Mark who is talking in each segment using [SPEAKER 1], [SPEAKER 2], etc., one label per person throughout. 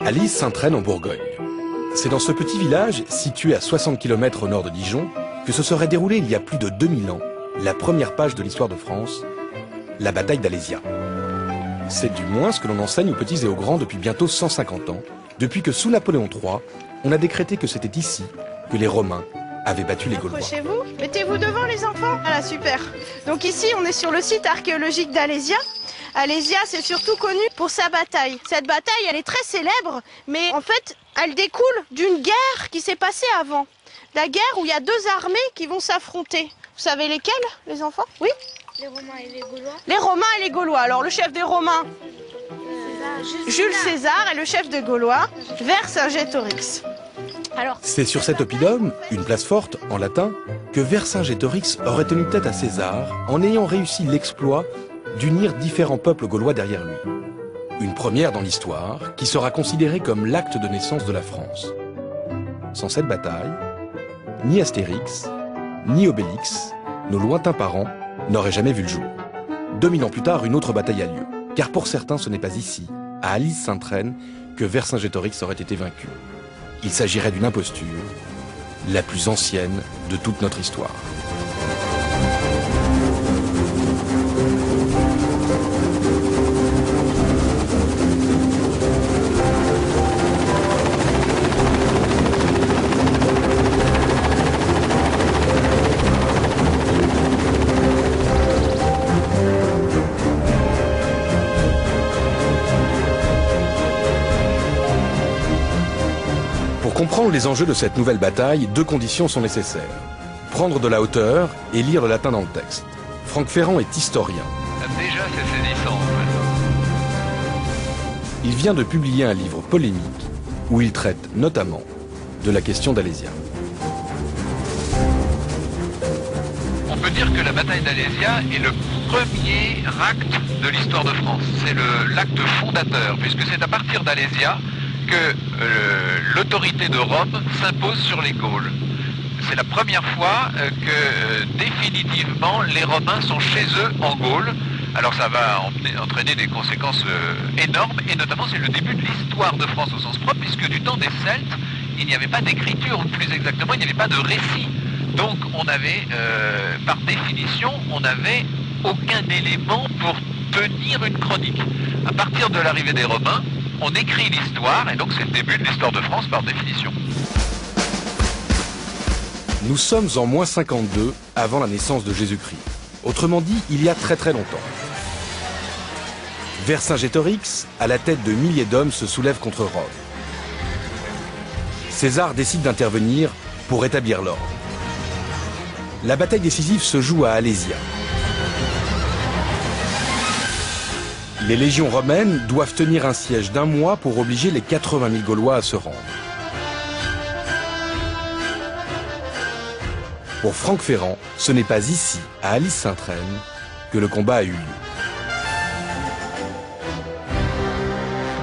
[SPEAKER 1] à Lys-Sainte-Reine en Bourgogne. C'est dans ce petit village, situé à 60 km au nord de Dijon, que se serait déroulée il y a plus de 2000 ans la première page de l'histoire de France, la bataille d'Alésia. C'est du moins ce que l'on enseigne aux petits et aux grands depuis bientôt 150 ans, depuis que sous Napoléon III, on a décrété que c'était ici que les Romains avaient battu les Gaulois.
[SPEAKER 2] Approchez-vous, mettez-vous devant les enfants. Voilà, super. Donc ici, on est sur le site archéologique d'Alésia. Alésia, c'est surtout connu pour sa bataille. Cette bataille, elle est très célèbre, mais en fait, elle découle d'une guerre qui s'est passée avant. La guerre où il y a deux armées qui vont s'affronter. Vous savez lesquelles, les enfants? Oui?
[SPEAKER 3] Les Romains et les Gaulois.
[SPEAKER 2] Les Romains et les Gaulois. Alors, le chef des Romains, Jules César, et le chef des Gaulois, Vercingétorix.
[SPEAKER 1] C'est sur cet oppidum, une place forte, en latin, que Vercingétorix aurait tenu tête à César en ayant réussi l'exploit d'unir différents peuples gaulois derrière lui. Une première dans l'histoire qui sera considérée comme l'acte de naissance de la France. Sans cette bataille, ni Astérix, ni Obélix, nos lointains parents, n'auraient jamais vu le jour. 2000 ans plus tard, une autre bataille a lieu, car pour certains, ce n'est pas ici, à Lys-Sainte-Reine, que Vercingétorix aurait été vaincu. Il s'agirait d'une imposture, la plus ancienne de toute notre histoire. Pour comprendre les enjeux de cette nouvelle bataille, deux conditions sont nécessaires. Prendre de la hauteur et lire le latin dans le texte. Franck Ferrand est historien.
[SPEAKER 4] Déjà, c'est saisissant.
[SPEAKER 1] Il vient de publier un livre polémique où il traite notamment de la question d'Alésia.
[SPEAKER 4] On peut dire que la bataille d'Alésia est le premier acte de l'histoire de France. C'est l'acte fondateur, puisque c'est à partir d'Alésia que l'autorité de Rome s'impose sur les Gaules. C'est la première fois que définitivement les Romains sont chez eux en Gaule. Alors ça va entraîner des conséquences énormes, et notamment c'est le début de l'histoire de France au sens propre, puisque du temps des Celtes, il n'y avait pas d'écriture, ou plus exactement, il n'y avait pas de récit. Donc on avait, par définition, on n'avait aucun élément pour tenir une chronique. À partir de l'arrivée des Romains, on écrit l'histoire, et donc c'est le début de l'histoire de France par définition.
[SPEAKER 1] Nous sommes en moins 52 avant la naissance de Jésus-Christ. Autrement dit, il y a très très longtemps. Vercingétorix, à la tête de milliers d'hommes, se soulève contre Rome. César décide d'intervenir pour rétablir l'ordre. La bataille décisive se joue à Alésia. Les légions romaines doivent tenir un siège d'1 mois pour obliger les 80 000 Gaulois à se rendre. Pour Franck Ferrand, ce n'est pas ici, à Lys-Sainte-Reine, que le combat a eu lieu.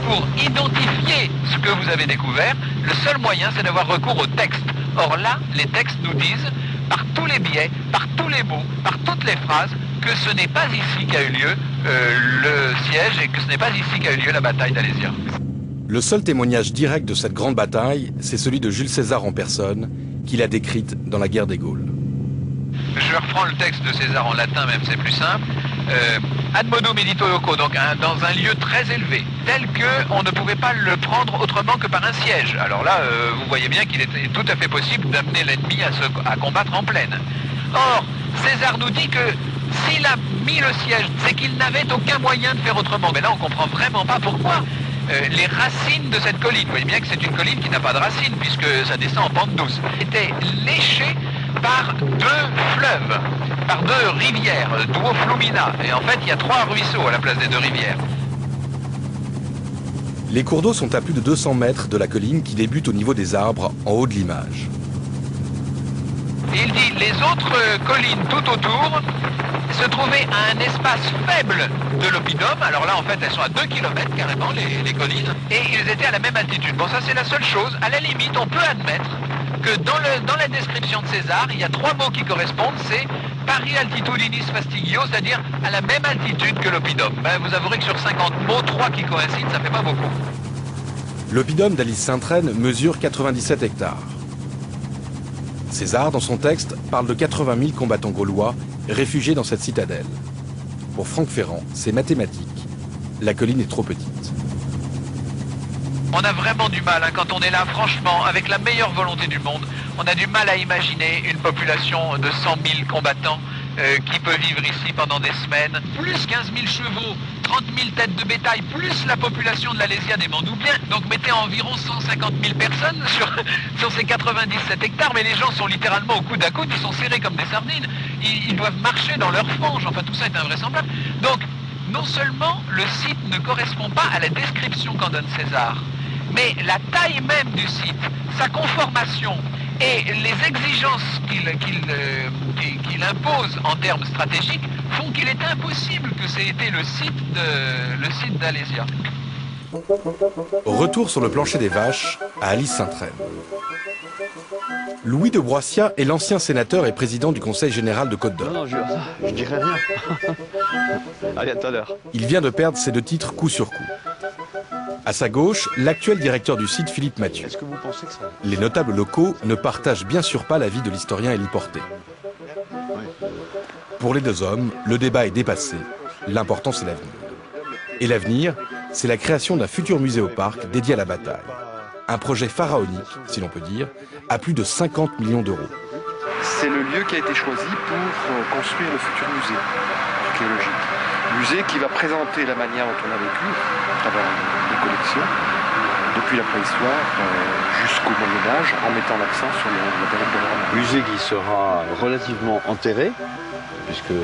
[SPEAKER 4] Pour identifier ce que vous avez découvert, le seul moyen, c'est d'avoir recours aux textes. Or là, les textes nous disent, par tous les biais, par tous les mots, par toutes les phrases, que ce n'est pas ici qu'a eu lieu le siège, et que ce n'est pas ici qu'a eu lieu la bataille d'Alésia.
[SPEAKER 1] Le seul témoignage direct de cette grande bataille, c'est celui de Jules César en personne, qu'il a décrite dans la guerre des Gaules.
[SPEAKER 4] Je reprends le texte de César en latin, même c'est plus simple. Ad modo medito loco, donc dans un lieu très élevé, tel qu'on ne pouvait pas le prendre autrement que par un siège. Alors là, vous voyez bien qu'il était tout à fait possible d'amener l'ennemi à combattre en plaine. Or, César nous dit que s'il a mis le siège, c'est qu'il n'avait aucun moyen de faire autrement. Mais là, on comprend vraiment pas pourquoi. Les racines de cette colline, vous voyez bien que c'est une colline qui n'a pas de racines, puisque ça descend en pente douce, étaient léchées par 2 fleuves, par 2 rivières, Duo Flumina. Et en fait, il y a 3 ruisseaux à la place des 2 rivières.
[SPEAKER 1] Les cours d'eau sont à plus de 200 mètres de la colline qui débute au niveau des arbres, en haut de l'image.
[SPEAKER 4] Et il dit, les autres collines tout autour se trouvaient à un espace faible de l'oppidum. Alors là, en fait, elles sont à 2 km carrément, les collines. Et ils étaient à la même altitude. Bon, ça, c'est la seule chose. À la limite, on peut admettre que dans la description de César, il y a 3 mots qui correspondent. C'est pari altitudinis fastigio, c'est-à-dire à la même altitude que l'oppidum. Ben, vous avouerez que sur 50 mots, 3 qui coïncident, ça fait pas beaucoup.
[SPEAKER 1] L'oppidum d'Alice Sainte-Reine mesure 97 hectares. César, dans son texte, parle de 80 000 combattants gaulois réfugiés dans cette citadelle. Pour Franck Ferrand, c'est mathématique. La colline est trop petite.
[SPEAKER 4] On a vraiment du mal, hein, quand on est là, franchement, avec la meilleure volonté du monde, on a du mal à imaginer une population de 100 000 combattants qui peut vivre ici pendant des semaines, plus 15 000 chevaux, 30 000 têtes de bétail, plus la population de l'Alésia des Mandoubliens. Donc mettez environ 150 000 personnes sur ces 97 hectares, mais les gens sont littéralement au coude à coude, ils sont serrés comme des sardines, ils doivent marcher dans leurs fanges, enfin tout ça est invraisemblable. Donc non seulement le site ne correspond pas à la description qu'en donne César, mais la taille même du site, sa conformation et les exigences qu'il impose en termes stratégiques font qu'il est impossible que c'est été le site d'Alésia.
[SPEAKER 1] Retour sur le plancher des vaches à Alice Sainte-Reine. Louis de Broissia est l'ancien sénateur et président du Conseil général de Côte-d'Or.
[SPEAKER 5] Non, je dirais rien. Allez, à tout à l'heure.
[SPEAKER 1] Il vient de perdre ses 2 titres coup sur coup. À sa gauche, l'actuel directeur du site, Philippe Mathieu.
[SPEAKER 5] Est-ce que vous pensez que ça...
[SPEAKER 1] Les notables locaux ne partagent bien sûr pas l'avis de l'historien Élie Porté. Pour les 2 hommes, le débat est dépassé. L'important, c'est l'avenir. Et l'avenir, c'est la création d'un futur musée au parc dédié à la bataille. Un projet pharaonique, si l'on peut dire, à plus de 50 millions d'euros.
[SPEAKER 6] C'est le lieu qui a été choisi pour construire le futur musée archéologique. Musée qui va présenter la manière dont on a vécu à travers les collections, depuis la préhistoire jusqu'au Moyen-Âge, en mettant l'accent sur la période de l'Orient.
[SPEAKER 5] Musée qui sera relativement enterré, puisqu'il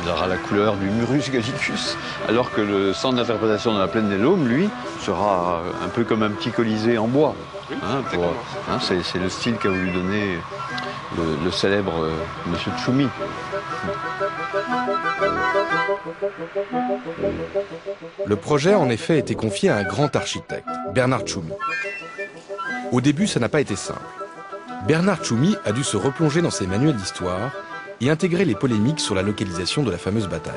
[SPEAKER 5] aura la couleur du Murus Gallicus, alors que le centre d'interprétation de la plaine des Laumes, lui, sera un peu comme un petit colisée en bois. C'est le style qu'a voulu donner le célèbre Monsieur Tchoumi.
[SPEAKER 1] Le projet a en effet été confié à un grand architecte, Bernard Tchoumi. Au début, ça n'a pas été simple. Bernard Tchoumi a dû se replonger dans ses manuels d'histoire et intégrer les polémiques sur la localisation de la fameuse bataille.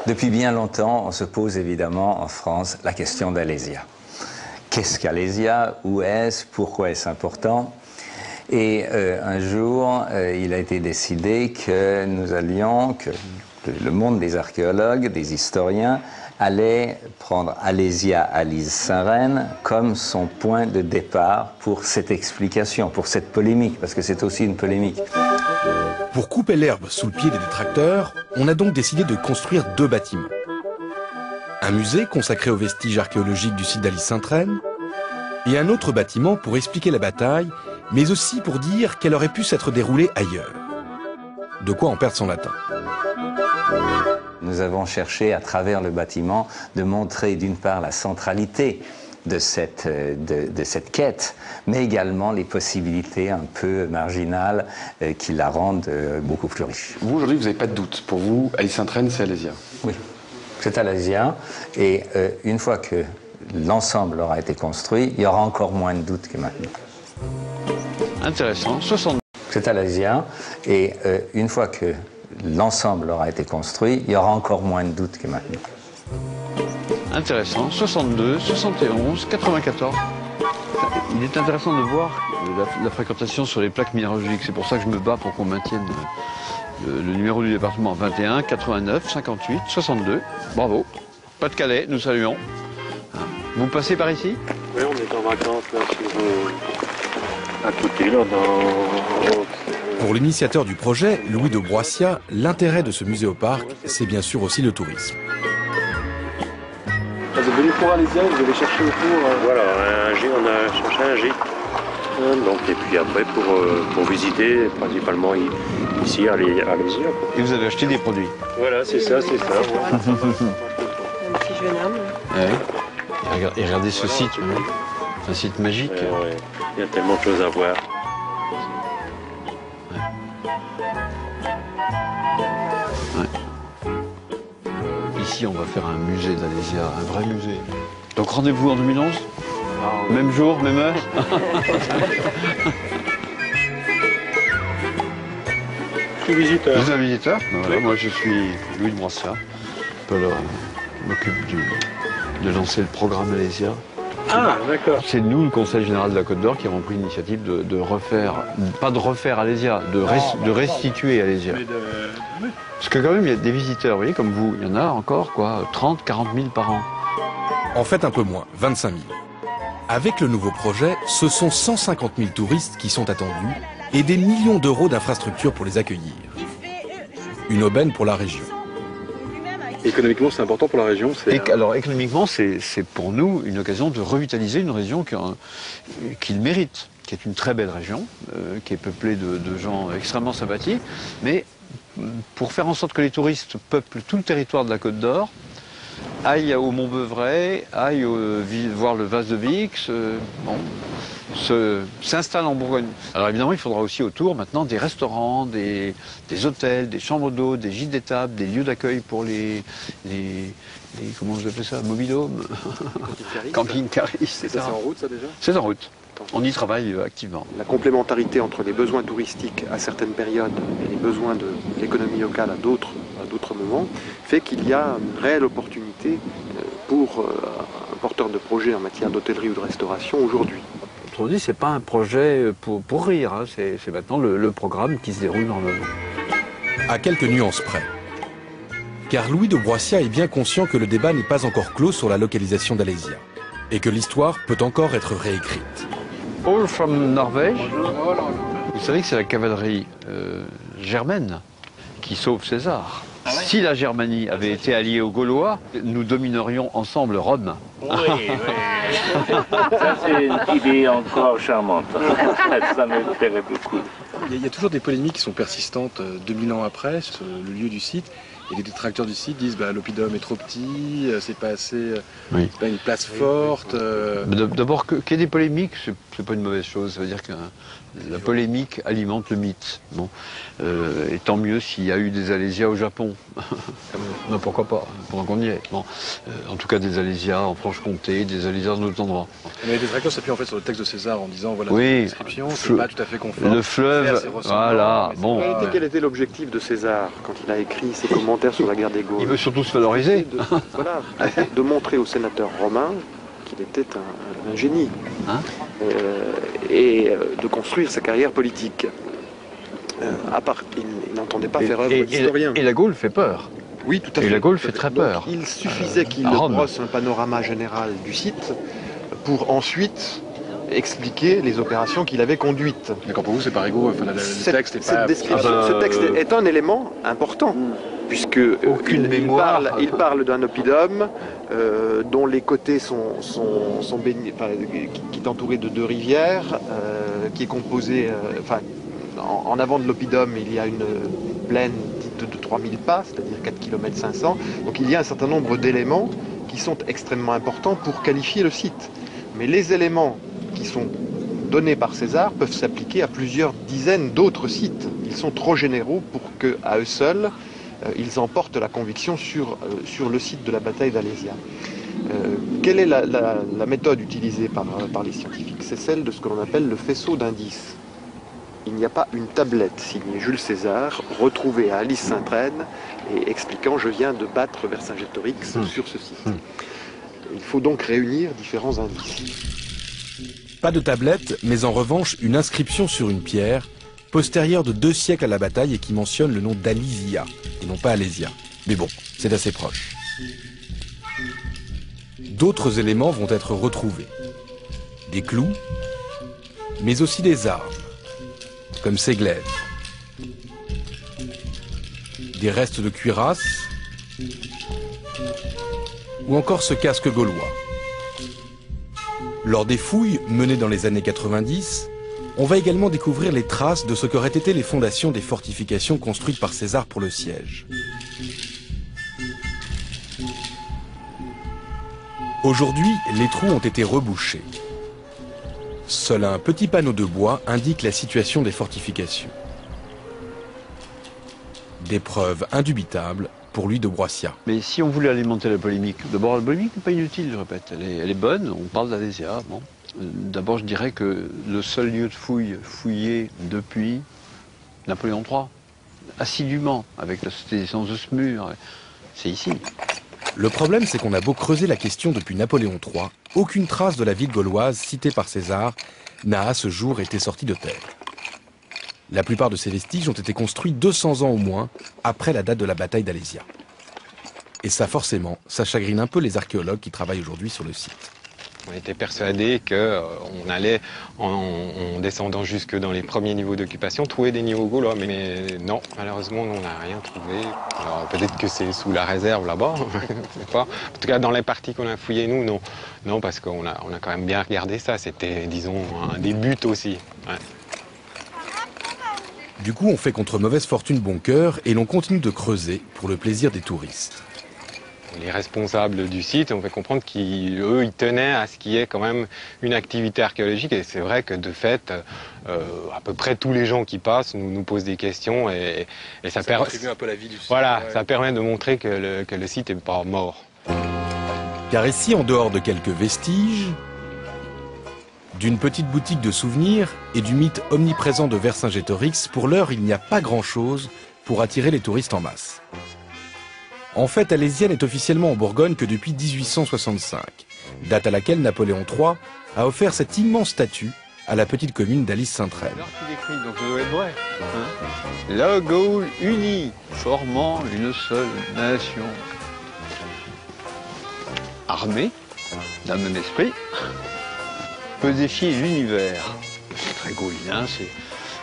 [SPEAKER 7] Depuis bien longtemps, on se pose évidemment en France la question d'Alésia. Qu'est-ce qu'Alésia? Où est-ce? Pourquoi est-ce important? Et un jour, il a été décidé que nous allions, que le monde des archéologues, des historiens, allait prendre Alésia, Alice Sainte-Reine, comme son point de départ pour cette explication, pour cette polémique, parce que c'est aussi une polémique.
[SPEAKER 1] Pour couper l'herbe sous le pied des détracteurs, on a donc décidé de construire 2 bâtiments. Un musée consacré aux vestiges archéologiques du site d'Alice Sainte-Reine, et un autre bâtiment pour expliquer la bataille, mais aussi pour dire qu'elle aurait pu s'être déroulée ailleurs. De quoi en perdre son latin.
[SPEAKER 7] Nous avons cherché, à travers le bâtiment, de montrer d'une part la centralité de cette quête, mais également les possibilités un peu marginales qui la rendent beaucoup plus riche.
[SPEAKER 6] Vous, aujourd'hui, vous n'avez pas de doute. Pour vous, Alice Sainte-Reine, c'est Alésia.
[SPEAKER 7] Oui, c'est Alésia. Et une fois que l'ensemble aura été construit, il y aura encore moins de doutes que maintenant.
[SPEAKER 5] Intéressant, 62.
[SPEAKER 7] C'est Alésia. Et une fois que l'ensemble aura été construit, il y aura encore moins de doutes que maintenant.
[SPEAKER 5] Intéressant, 62, 71, 94. Il est intéressant de voir la fréquentation sur les plaques minéralogiques. C'est pour ça que je me bats pour qu'on maintienne le numéro du département 21, 89, 58, 62. Bravo. Pas-de-Calais, nous saluons. Vous passez par ici?
[SPEAKER 8] Oui, on est en vacances là, à côté, là, dans...
[SPEAKER 1] Pour l'initiateur du projet, Louis de Broissia, l'intérêt de ce musée au parc, c'est bien sûr aussi le tourisme.
[SPEAKER 8] Vous êtes venu pour Alésia, vous allez chercher autour... Voilà, on a cherché un gîte. Donc, et puis après, pour visiter, principalement ici à Alésia.
[SPEAKER 5] Et vous avez acheté des produits?
[SPEAKER 8] Voilà, c'est ça, c'est ça.
[SPEAKER 2] Un petit jeune homme.
[SPEAKER 5] Ouais. Et regardez ce site, c'est un site magique.
[SPEAKER 8] Ouais. Il y a tellement de choses à voir.
[SPEAKER 5] Ici, on va faire un musée d'Alésia, un vrai musée. Donc rendez-vous en 2011 ? Ah, ouais. Même jour, même heure.
[SPEAKER 8] Je suis visiteur.
[SPEAKER 5] Vous êtes un visiteur ? Voilà, oui. Moi, je suis Louis de Broissia, m'occupe de lancer le programme Alésia.
[SPEAKER 8] Ah, d'accord.
[SPEAKER 5] C'est nous, le Conseil général de la Côte d'Or, qui avons pris l'initiative de refaire, pas de refaire Alésia, de restituer Alésia. Parce que quand même, il y a des visiteurs, vous voyez, comme vous, il y en a encore, quoi, 30, 40 000 par an.
[SPEAKER 1] En fait, un peu moins, 25 000. Avec le nouveau projet, ce sont 150 000 touristes qui sont attendus et des millions d'euros d'infrastructures pour les accueillir. Une aubaine pour la région.
[SPEAKER 6] Économiquement, c'est important pour la région.
[SPEAKER 5] Alors, économiquement, c'est pour nous une occasion de revitaliser une région qu'il mérite, qui est une très belle région, qui est peuplée de gens extrêmement sympathiques, mais pour faire en sorte que les touristes peuplent tout le territoire de la Côte d'Or, aillent au Mont-Beuvray, aillent voir le Vase de Vix, s'installent en Bourgogne. Alors évidemment, il faudra aussi autour maintenant des restaurants, des hôtels, des chambres d'eau, des gîtes d'étape, des lieux d'accueil pour les comment vous appelez ça, mobil-homes, camping-caristes.
[SPEAKER 6] C'est en route, ça, déjà?
[SPEAKER 5] C'est en route. On y travaille activement.
[SPEAKER 6] La complémentarité entre les besoins touristiques à certaines périodes et les besoins de l'économie locale à d'autres moments fait qu'il y a une réelle opportunité pour un porteur de projet en matière d'hôtellerie ou de restauration aujourd'hui.
[SPEAKER 5] Autrement dit, c'est pas un projet pour rire, hein. C'est maintenant le programme qui se déroule normalement.
[SPEAKER 1] À quelques nuances près. Car Louis de Broissia est bien conscient que le débat n'est pas encore clos sur la localisation d'Alésia et que l'histoire peut encore être réécrite.
[SPEAKER 5] All from Norvège. Vous savez que c'est la cavalerie germaine qui sauve César. Ah ouais. Si la Germanie avait été alliée aux Gaulois, nous dominerions ensemble Rome.
[SPEAKER 9] Oui, oui. Ça, c'est une idée encore charmante. Ça me plairait beaucoup.
[SPEAKER 10] Il y a toujours des polémiques qui sont persistantes 2000 ans après sur le lieu du site. Et les détracteurs du site disent l'oppidum est trop petit, c'est pas assez,
[SPEAKER 5] oui.
[SPEAKER 10] C'est pas une place forte.
[SPEAKER 5] D'abord, qu'il y ait des polémiques, c'est pas une mauvaise chose. Ça veut dire que la polémique alimente le mythe. Bon. Et tant mieux s'il y a eu des Alésias au Japon. Non, pourquoi pas, pendant qu'on y est. Bon. En tout cas, des Alésias en Franche-Comté, des Alésias dans d'autres endroits.
[SPEAKER 10] Mais les détracteurs s'appuient en fait sur le texte de César en disant voilà,
[SPEAKER 5] oui,
[SPEAKER 10] la description, c'est pas tout à fait conforme.
[SPEAKER 5] Le fleuve, voilà. Bon.
[SPEAKER 6] Quel était l'objectif de César quand il a écrit ses commentaires sur la guerre des Gaules?
[SPEAKER 5] Il veut surtout se valoriser.
[SPEAKER 6] De montrer aux sénateurs romains qu'il était un génie.
[SPEAKER 5] Hein
[SPEAKER 6] et de construire sa carrière politique. Il n'entendait pas faire œuvre d'historien.
[SPEAKER 5] Et la Gaule fait peur.
[SPEAKER 6] Oui, tout à fait.
[SPEAKER 5] Et la Gaule fait très peur.
[SPEAKER 6] Donc, il suffisait qu'il brosse un panorama général du site pour ensuite expliquer les opérations qu'il avait conduites.
[SPEAKER 10] D'accord, pour vous, c'est pas rigolo. Enfin, le texte est pas...
[SPEAKER 6] Ce texte est un élément important, puisque il parle d'un oppidum dont les côtés sont baignés, qui est entouré de 2 rivières, qui est composé... en avant de l'oppidum, il y a une plaine dite de 3000 pas, c'est-à-dire 4 km 500. Donc il y a un certain nombre d'éléments qui sont extrêmêmement importants pour qualifier le site. Mais les éléments qui sont donnés par César peuvent s'appliquer à plusieurs dizaines d'autres sites. Ils sont trop généraux pour qu'à eux seuls, ils emportent la conviction sur le site de la bataille d'Alésia. Quelle est la méthode utilisée par les scientifiques? C'est celle de ce que l'on appelle le faisceau d'indices. Il n'y a pas une tablette signée Jules César, retrouvée à Alys-Saint-Prène et expliquant « je viens de battre Vercingétorix sur ce site ». Il faut donc réunir différents indices.
[SPEAKER 1] Pas de tablette, mais en revanche une inscription sur une pierre, postérieure de 2 siècles à la bataille et qui mentionne le nom d'Alysia, et non pas Alésia. Mais bon, c'est assez proche. D'autres éléments vont être retrouvés. Des clous, mais aussi des armes, comme ces glaives. Des restes de cuirasse, ou encore ce casque gaulois. Lors des fouilles menées dans les années 90, on va également découvrir les traces de ce qu'auraient été les fondations des fortifications construites par César pour le siège. Aujourd'hui, les trous ont été rebouchés. Seul un petit panneau de bois indique la situation des fortifications. Des preuves indubitables pour Louis de Broissia.
[SPEAKER 5] Mais si on voulait alimenter la polémique, d'abord la polémique n'est pas inutile, je répète, elle est bonne, on parle d'Alésia. Bon. D'abord je dirais que le seul lieu de fouillé depuis Napoléon III, assidûment, avec la Société des sciences de Smur, c'est ici.
[SPEAKER 1] Le problème, c'est qu'on a beau creuser la question depuis Napoléon III, aucune trace de la ville gauloise citée par César n'a à ce jour été sortie de terre. La plupart de ces vestiges ont été construits 200 ans au moins après la date de la bataille d'Alésia. Et ça, forcément, ça chagrine un peu les archéologues qui travaillent aujourd'hui sur le site.
[SPEAKER 11] On était persuadés qu'on allait, en descendant jusque dans les premiers niveaux d'occupation, trouver des niveaux gaulois. Mais non, malheureusement, on n'a rien trouvé. Alors peut-être que c'est sous la réserve là-bas, je sais pas. En tout cas, dans les parties qu'on a fouillées, nous, non. Non, parce qu'on a quand même bien regardé ça. C'était, disons, un des buts aussi. Ouais.
[SPEAKER 1] Du coup, on fait contre mauvaise fortune bon cœur et l'on continue de creuser pour le plaisir des touristes.
[SPEAKER 11] Les responsables du site ont fait comprendre qu'eux, ils tenaient à ce qu'il y ait quand même une activité archéologique. Et c'est vrai que de fait, à peu près tous les gens qui passent nous posent des questions et ça permet
[SPEAKER 10] un peu la vie du site.
[SPEAKER 11] Voilà,
[SPEAKER 10] ouais.
[SPEAKER 11] ça permet de montrer que le site n'est pas mort.
[SPEAKER 1] Car ici, en dehors de quelques vestiges, d'une petite boutique de souvenirs et du mythe omniprésent de Vercingétorix, pour l'heure, il n'y a pas grand-chose pour attirer les touristes en masse. En fait, Alésia n'est officiellement en Bourgogne que depuis 1865, date à laquelle Napoléon III a offert cette immense statue à la petite commune d'Alis-Sainte-Reine.
[SPEAKER 5] Alors qu'il écrit, donc ça doit être vrai. Hein, la Gaule unie, formant une seule nation. Armée, d'un même esprit, peut défier l'univers. C'est très gaulien,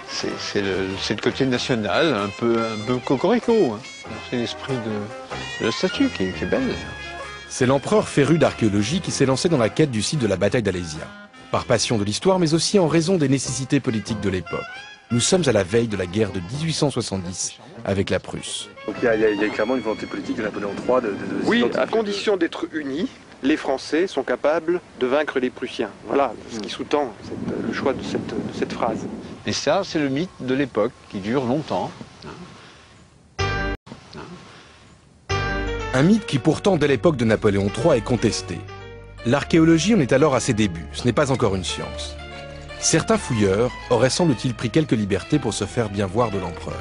[SPEAKER 5] c'est le côté national, un peu cocorico. Hein. C'est l'esprit de la statue qui est belle.
[SPEAKER 1] C'est l'empereur féru d'archéologie qui s'est lancé dans la quête du site de la bataille d'Alésia. Par passion de l'histoire, mais aussi en raison des nécessités politiques de l'époque. Nous sommes à la veille de la guerre de 1870 avec la Prusse.
[SPEAKER 10] Donc il y a clairement une volonté politique de Napoléon III
[SPEAKER 6] Oui, à condition d'être unis, les Français sont capables de vaincre les Prussiens. Voilà ce qui sous-tend le choix de cette phrase.
[SPEAKER 5] Et ça, c'est le mythe de l'époque qui dure longtemps.
[SPEAKER 1] Un mythe qui pourtant, dès l'époque de Napoléon III, est contesté. L'archéologie en est alors à ses débuts, ce n'est pas encore une science. Certains fouilleurs auraient semble-t-il pris quelques libertés pour se faire bien voir de l'empereur.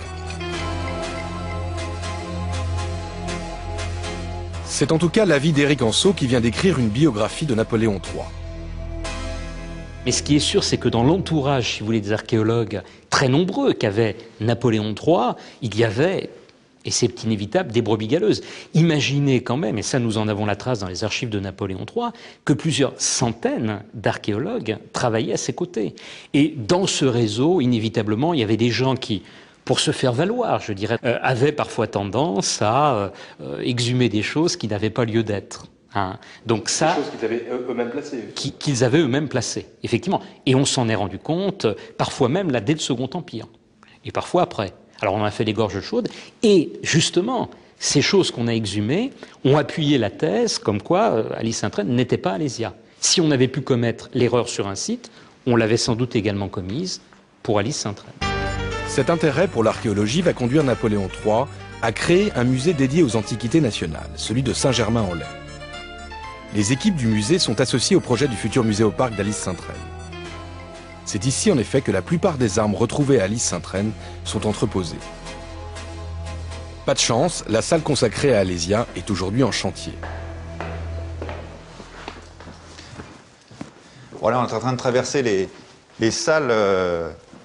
[SPEAKER 1] C'est en tout cas l'avis d'Éric Anceau qui vient d'écrire une biographie de Napoléon III.
[SPEAKER 12] Mais ce qui est sûr, c'est que dans l'entourage, si vous voulez, des archéologues très nombreux qu'avait Napoléon III, il y avait, et c'est inévitable, des brebis galeuses. Imaginez quand même, et ça nous en avons la trace dans les archives de Napoléon III, que plusieurs centaines d'archéologues travaillaient à ses côtés. Et dans ce réseau, inévitablement, il y avait des gens qui, pour se faire valoir, je dirais, avaient parfois tendance à exhumer des choses qui n'avaient pas lieu d'être. Hein. Donc ça,
[SPEAKER 10] des choses qu'ils avaient eux-mêmes placées.
[SPEAKER 12] Qu'ils avaient eux-mêmes placées, effectivement. Et on s'en est rendu compte, parfois même là, dès le Second Empire. Et parfois après. Alors on a fait des gorges chaudes. Et justement, ces choses qu'on a exhumées ont appuyé la thèse comme quoi Alis-Sainte-Reine n'était pas Alésia. Si on avait pu commettre l'erreur sur un site, on l'avait sans doute également commise pour Alis-Sainte-Reine.
[SPEAKER 1] Cet intérêt pour l'archéologie va conduire Napoléon III à créer un musée dédié aux antiquités nationales, celui de Saint-Germain-en-Laye. Les équipes du musée sont associées au projet du futur muséoparc d'Alis-Sainte-Reine. C'est ici en effet que la plupart des armes retrouvées à Alis-Sainte-Reine sont entreposées. Pas de chance, la salle consacrée à Alésia est aujourd'hui en chantier.
[SPEAKER 13] Voilà, on est en train de traverser les salles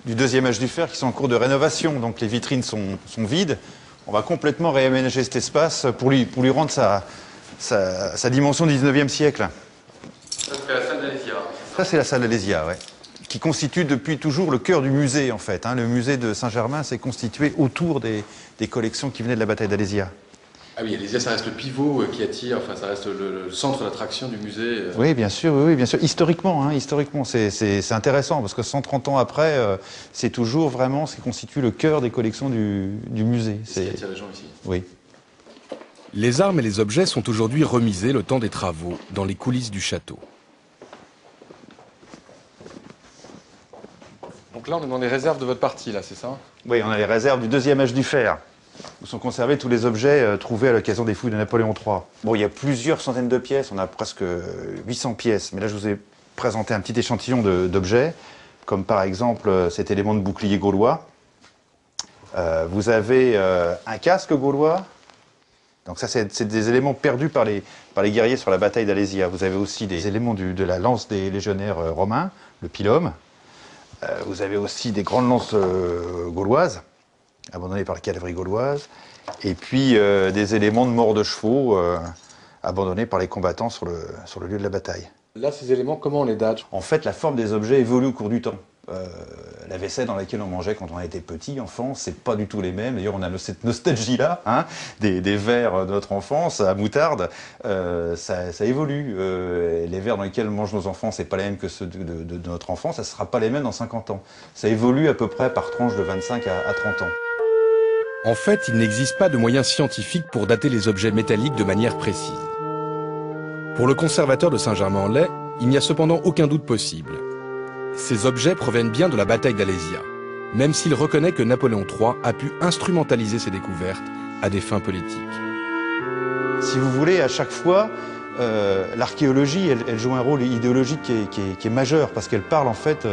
[SPEAKER 13] du deuxième âge du fer qui sont en cours de rénovation. Donc les vitrines sont vides. On va complètement réaménager cet espace pour lui rendre sa dimension du 19e siècle.
[SPEAKER 10] Ça, c'est la salle d'Alésia.
[SPEAKER 13] Ça, c'est la salle d'Alésia, ouais. Qui constitue depuis toujours le cœur du musée, en fait. Hein. Le musée de Saint-Germain s'est constitué autour des collections qui venaient de la bataille d'Alésia.
[SPEAKER 10] Ah oui, Alésia, ça reste le pivot qui attire, enfin, ça reste le centre d'attraction du musée.
[SPEAKER 13] Oui, bien sûr, oui, bien sûr. Historiquement, c'est intéressant, parce que 130 ans après, c'est toujours vraiment ce qui constitue le cœur des collections du musée.
[SPEAKER 10] C'est ce qui attire les gens ici.
[SPEAKER 13] Oui.
[SPEAKER 1] Les armes et les objets sont aujourd'hui remisés le temps des travaux dans les coulisses du château.
[SPEAKER 10] Donc là, on est dans les réserves de votre partie, là, c'est ça?
[SPEAKER 13] Oui, on a les réserves du deuxième âge du fer, où sont conservés tous les objets trouvés à l'occasion des fouilles de Napoléon III. Bon, il y a plusieurs centaines de pièces, on a presque 800 pièces, mais là, je vous ai présenté un petit échantillon d'objets, comme par exemple cet élément de bouclier gaulois. Vous avez un casque gaulois, Donc ça, c'est des éléments perdus par les guerriers sur la bataille d'Alésia. Vous avez aussi des éléments de la lance des légionnaires romains, le pilum. Vous avez aussi des grandes lances gauloises, abandonnées par la cavalerie gauloise. Et puis des éléments de morts de chevaux, abandonnés par les combattants sur le lieu de la bataille.
[SPEAKER 10] Là, ces éléments, comment on les date?
[SPEAKER 13] En fait, la forme des objets évolue au cours du temps. La vaisselle dans laquelle on mangeait quand on était petit, enfant, c'est pas du tout les mêmes. D'ailleurs, on a cette nostalgie-là, hein, des verres de notre enfance à moutarde. Ça évolue. Les verres dans lesquels mangent nos enfants, c'est pas les mêmes que ceux de notre enfance. Ça sera pas les mêmes dans 50 ans. Ça évolue à peu près par tranche de 25 à 30 ans.
[SPEAKER 1] En fait, il n'existe pas de moyens scientifiques pour dater les objets métalliques de manière précise. Pour le conservateur de Saint-Germain-en-Laye, il n'y a cependant aucun doute possible. Ces objets proviennent bien de la bataille d'Alésia, même s'il reconnaît que Napoléon III a pu instrumentaliser ses découvertes à des fins politiques.
[SPEAKER 13] Si vous voulez, à chaque fois, l'archéologie, elle joue un rôle idéologique qui est majeur, parce qu'elle parle, en fait,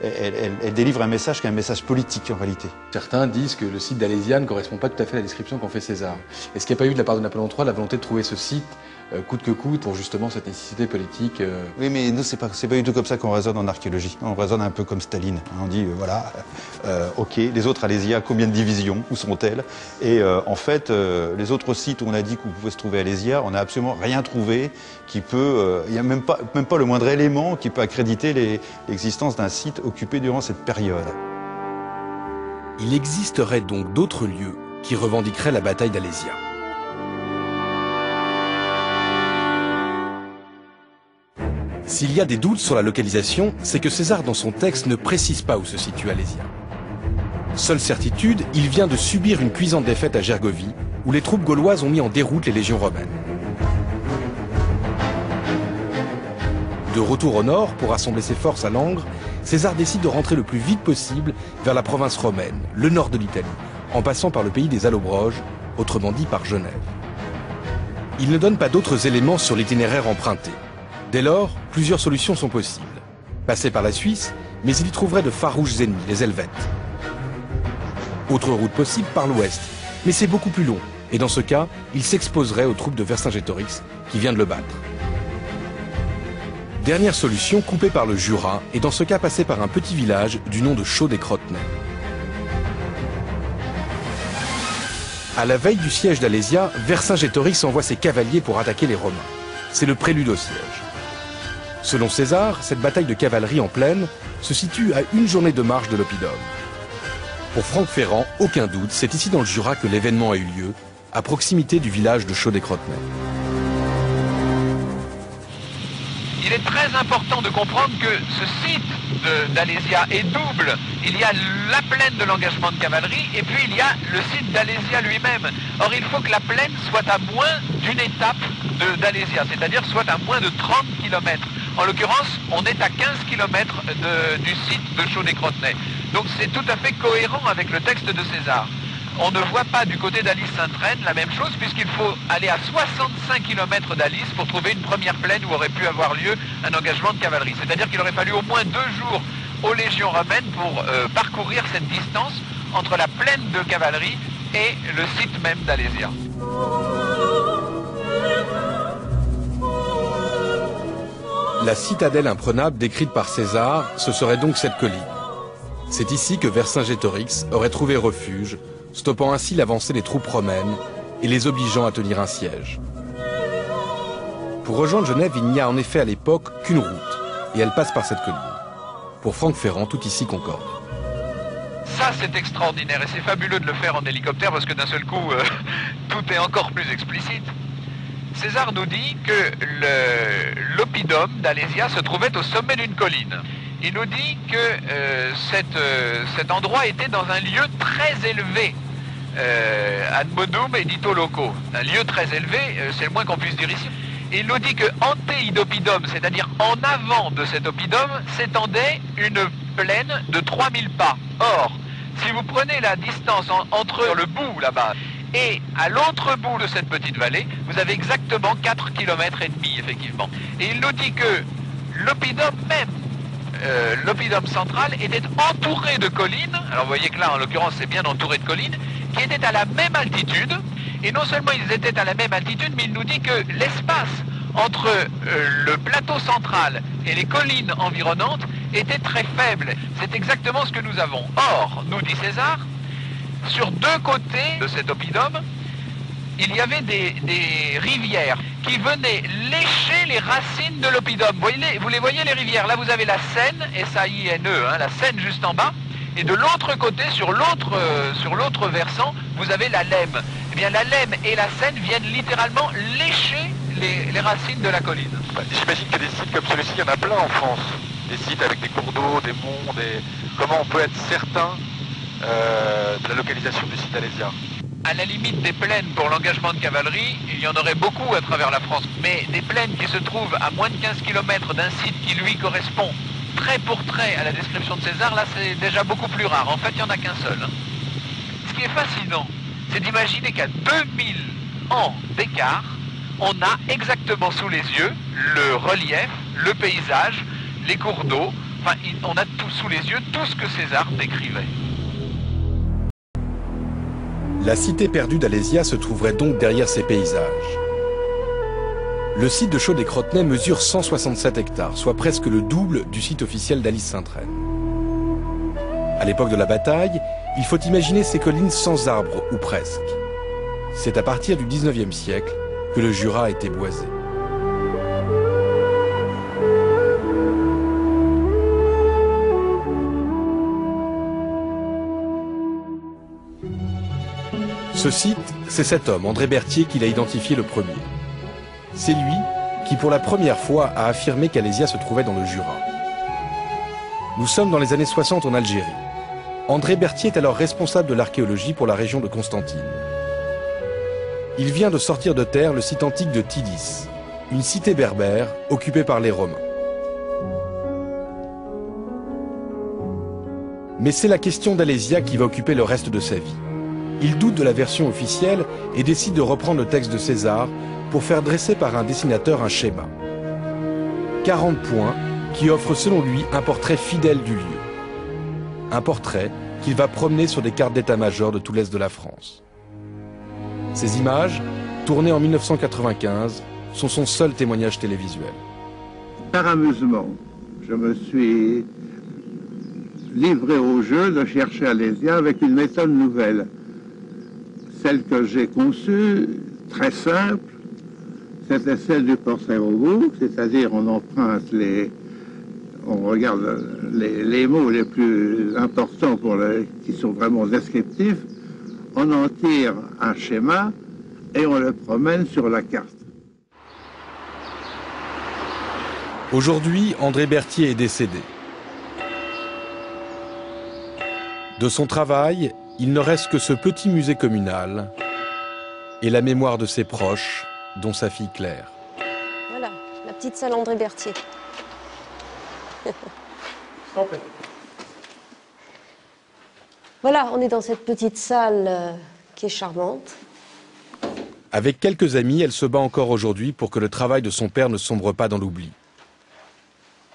[SPEAKER 13] elle délivre un message qui est un message politique, en réalité.
[SPEAKER 10] Certains disent que le site d'Alésia ne correspond pas tout à fait à la description qu'en fait César. Est-ce qu'il n'y a pas eu de la part de Napoléon III la volonté de trouver ce site coûte que coûte pour justement cette nécessité politique
[SPEAKER 13] Oui, mais nous, c'est pas du tout comme ça qu'on raisonne en archéologie. On raisonne un peu comme Staline. On dit, voilà, ok, les autres Alésia, combien de divisions? Où sont-elles? Et en fait, les autres sites où on a dit qu'on pouvait se trouver Alésia, on n'a absolument rien trouvé qui peut... Il n'y a même pas le moindre élément qui peut accréditer l'existence d'un site occupé durant cette période.
[SPEAKER 1] Il existerait donc d'autres lieux qui revendiqueraient la bataille d'Alésia. S'il y a des doutes sur la localisation, c'est que César dans son texte ne précise pas où se situe Alésia. Seule certitude, il vient de subir une cuisante défaite à Gergovie, où les troupes gauloises ont mis en déroute les légions romaines. De retour au nord, pour rassembler ses forces à Langres, César décide de rentrer le plus vite possible vers la province romaine, le nord de l'Italie, en passant par le pays des Allobroges, autrement dit par Genève. Il ne donne pas d'autres éléments sur l'itinéraire emprunté. Dès lors, plusieurs solutions sont possibles. Passer par la Suisse, mais il y trouverait de farouches ennemis, les Helvètes. Autre route possible par l'ouest, mais c'est beaucoup plus long, et dans ce cas, il s'exposerait aux troupes de Vercingétorix qui vient de le battre. Dernière solution, coupée par le Jura, et dans ce cas passer par un petit village du nom de Chaux-des-Crotenay. À la veille du siège d'Alésia, Vercingétorix envoie ses cavaliers pour attaquer les Romains. C'est le prélude au siège. Selon César, cette bataille de cavalerie en plaine se situe à une journée de marche de l'Oppidum. Pour Franck Ferrand, aucun doute, c'est ici dans le Jura que l'événement a eu lieu, à proximité du village de Chaux-des-Crotenay.
[SPEAKER 4] Il est très important de comprendre que ce site d'Alésia est double. Il y a la plaine de l'engagement de cavalerie et puis il y a le site d'Alésia lui-même. Or, il faut que la plaine soit à moins d'une étape d'Alésia, c'est-à-dire soit à moins de 30 km. En l'occurrence, on est à 15 km du site de Chaux-des-Crotenay. Donc c'est tout à fait cohérent avec le texte de César. On ne voit pas du côté d'Alis-Sainte-Reine la même chose puisqu'il faut aller à 65 km d'Alis pour trouver une première plaine où aurait pu avoir lieu un engagement de cavalerie. C'est-à-dire qu'il aurait fallu au moins 2 jours aux légions romaines pour parcourir cette distance entre la plaine de cavalerie et le site même d'Alésia.
[SPEAKER 1] La citadelle imprenable décrite par César, ce serait donc cette colline. C'est ici que Vercingétorix aurait trouvé refuge, stoppant ainsi l'avancée des troupes romaines et les obligeant à tenir un siège. Pour rejoindre Genève, il n'y a en effet à l'époque qu'une route, et elle passe par cette colline. Pour Franck Ferrand, tout ici concorde.
[SPEAKER 4] Ça, c'est extraordinaire, et c'est fabuleux de le faire en hélicoptère, parce que d'un seul coup, tout est encore plus explicite. César nous dit que l'oppidum d'Alésia se trouvait au sommet d'une colline. Il nous dit que cet endroit était dans un lieu très élevé, ad modum edito loco, un lieu très élevé, c'est le moins qu'on puisse dire ici. Il nous dit que ante idopidum, c'est-à-dire en avant de cet oppidum, s'étendait une plaine de 3000 pas. Or, si vous prenez la distance entre le bout là-bas et à l'autre bout de cette petite vallée, vous avez exactement 4,5 km, effectivement. Et il nous dit que l'oppidum même, l'oppidum central, était entouré de collines. Alors vous voyez que là, en l'occurrence, c'est bien entouré de collines, qui étaient à la même altitude Et non seulement ils étaient à la même altitude, mais il nous dit que l'espace entre le plateau central et les collines environnantes était très faible. C'est exactement ce que nous avons. Or, nous dit César, sur deux côtés de cet oppidum, il y avait des rivières qui venaient lécher les racines de l'oppidum. Vous les voyez, les rivières? Là, vous avez la Seine, S-A-I-N-E, hein, la Seine juste en bas. Et de l'autre côté, sur l'autre versant, vous avez la Lemme. Eh bien, la Lemme et la Seine viennent littéralement lécher les racines de la colline.
[SPEAKER 6] J'imagine que des sites comme celui-ci, il y en a plein en France. Des sites avec des cours d'eau, des monts, Comment on peut être certain de la localisation du site Alésia?
[SPEAKER 4] À la limite des plaines pour l'engagement de cavalerie, il y en aurait beaucoup à travers la France. Mais des plaines qui se trouvent à moins de 15 km d'un site qui lui correspond trait pour trait à la description de César, là c'est déjà beaucoup plus rare. En fait, il n'y en a qu'un seul. Ce qui est fascinant, c'est d'imaginer qu'à 2000 ans d'écart, on a exactement sous les yeux le relief, le paysage, les cours d'eau. Enfin, on a tout sous les yeux tout ce que César décrivait.
[SPEAKER 1] La cité perdue d'Alésia se trouverait donc derrière ces paysages. Le site de Chaudet-Crotenay mesure 167 hectares, soit presque le double du site officiel d'Alys-Sainte-Reine. À l'époque de la bataille, il faut imaginer ces collines sans arbres, ou presque. C'est à partir du 19e siècle que le Jura a été boisé. Ce site, c'est cet homme, André Berthier, qui l'a identifié le premier. C'est lui qui, pour la première fois, a affirmé qu'Alésia se trouvait dans le Jura. Nous sommes dans les années 60 en Algérie. André Berthier est alors responsable de l'archéologie pour la région de Constantine. Il vient de sortir de terre le site antique de Tidis, une cité berbère occupée par les Romains. Mais c'est la question d'Alésia qui va occuper le reste de sa vie. Il doute de la version officielle et décide de reprendre le texte de César pour faire dresser par un dessinateur un schéma. 40 points qui offrent selon lui un portrait fidèle du lieu. Un portrait qu'il va promener sur des cartes d'état-major de tout l'est de la France. Ces images, tournées en 1995, sont son seul témoignage télévisuel.
[SPEAKER 14] Par amusement, je me suis livré au jeu de chercher Alésia avec une méthode nouvelle. Celle que j'ai conçue, très simple, c'était celle du portrait robot, c'est-à-dire on emprunte on regarde les mots les plus importants qui sont vraiment descriptifs, on en tire un schéma et on le promène sur la carte.
[SPEAKER 1] Aujourd'hui, André Berthier est décédé. De son travail, il ne reste que ce petit musée communal et la mémoire de ses proches, dont sa fille Claire.
[SPEAKER 15] Voilà, la petite salle André Berthier. Voilà, on est dans cette petite salle qui est charmante.
[SPEAKER 1] Avec quelques amis, elle se bat encore aujourd'hui pour que le travail de son père ne sombre pas dans l'oubli.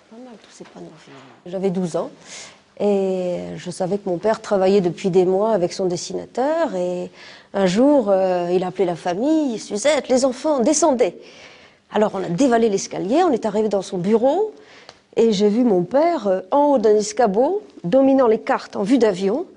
[SPEAKER 15] Pas mal tous ces panneaux, finalement. J'avais 12 ans. Et je savais que mon père travaillait depuis des mois avec son dessinateur. Et un jour, il a appelé la famille, Suzette, les enfants, descendez. Alors on a dévalé l'escalier, on est arrivé dans son bureau. Et j'ai vu mon père en haut d'un escabeau, dominant les cartes en vue d'avion.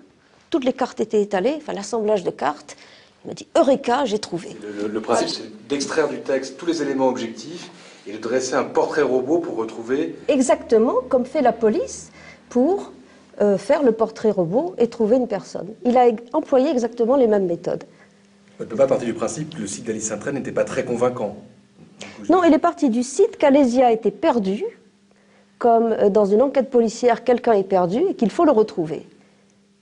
[SPEAKER 15] Toutes les cartes étaient étalées, enfin l'assemblage de cartes. Il m'a dit « Eureka, j'ai trouvé ».
[SPEAKER 1] Le principe, c'est d'extraire du texte tous les éléments objectifs et de dresser un portrait robot pour retrouver...
[SPEAKER 15] Exactement comme fait la police pour faire le portrait robot et trouver une personne. Il a employé exactement les mêmes méthodes.
[SPEAKER 1] On ne peut pas partir du principe que le site d'Alys-Sainte-Reine n'était pas très convaincant.
[SPEAKER 15] Non, il est parti du site qu'Alésia était perdu, comme dans une enquête policière, quelqu'un est perdu et qu'il faut le retrouver.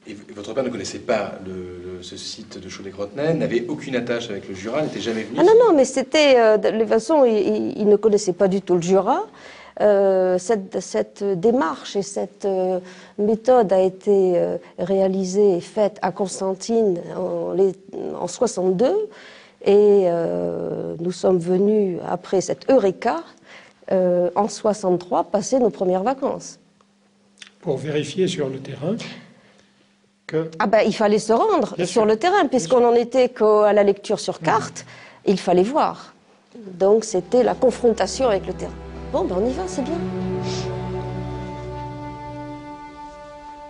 [SPEAKER 1] Et votre père ne connaissait pas ce site de Chaudet-Crotenay, n'avait aucune attache avec le Jura, n'était jamais venu?
[SPEAKER 15] Ah non, mais c'était... de toute façon, il ne connaissait pas du tout le Jura. Cette démarche et cette méthode a été réalisée et faite à Constantine en 62. Et nous sommes venus, après cette Eureka, en 63, passer nos premières vacances.
[SPEAKER 16] Pour vérifier sur le terrain?
[SPEAKER 15] Ah ben, il fallait se rendre sur le terrain, puisqu'on n'en était qu'à la lecture sur carte, il fallait voir. Donc c'était la confrontation avec le terrain. Bon, ben on y va, c'est bien.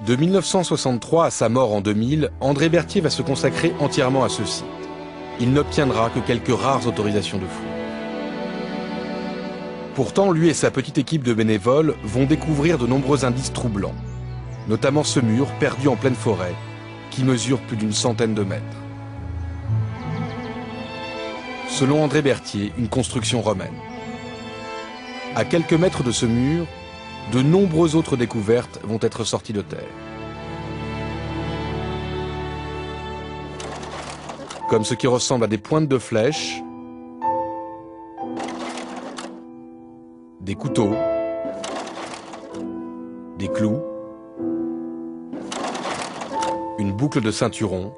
[SPEAKER 1] De 1963 à sa mort en 2000, André Berthier va se consacrer entièrement à ce site. Il n'obtiendra que quelques rares autorisations de fouilles. Pourtant, lui et sa petite équipe de bénévoles vont découvrir de nombreux indices troublants, notamment ce mur perdu en pleine forêt, qui mesure plus d'une centaine de mètres. Selon André Berthier, une construction romaine. À quelques mètres de ce mur, de nombreuses autres découvertes vont être sorties de terre. Comme ce qui ressemble à des pointes de flèches, des couteaux, des clous, une boucle de ceinturon,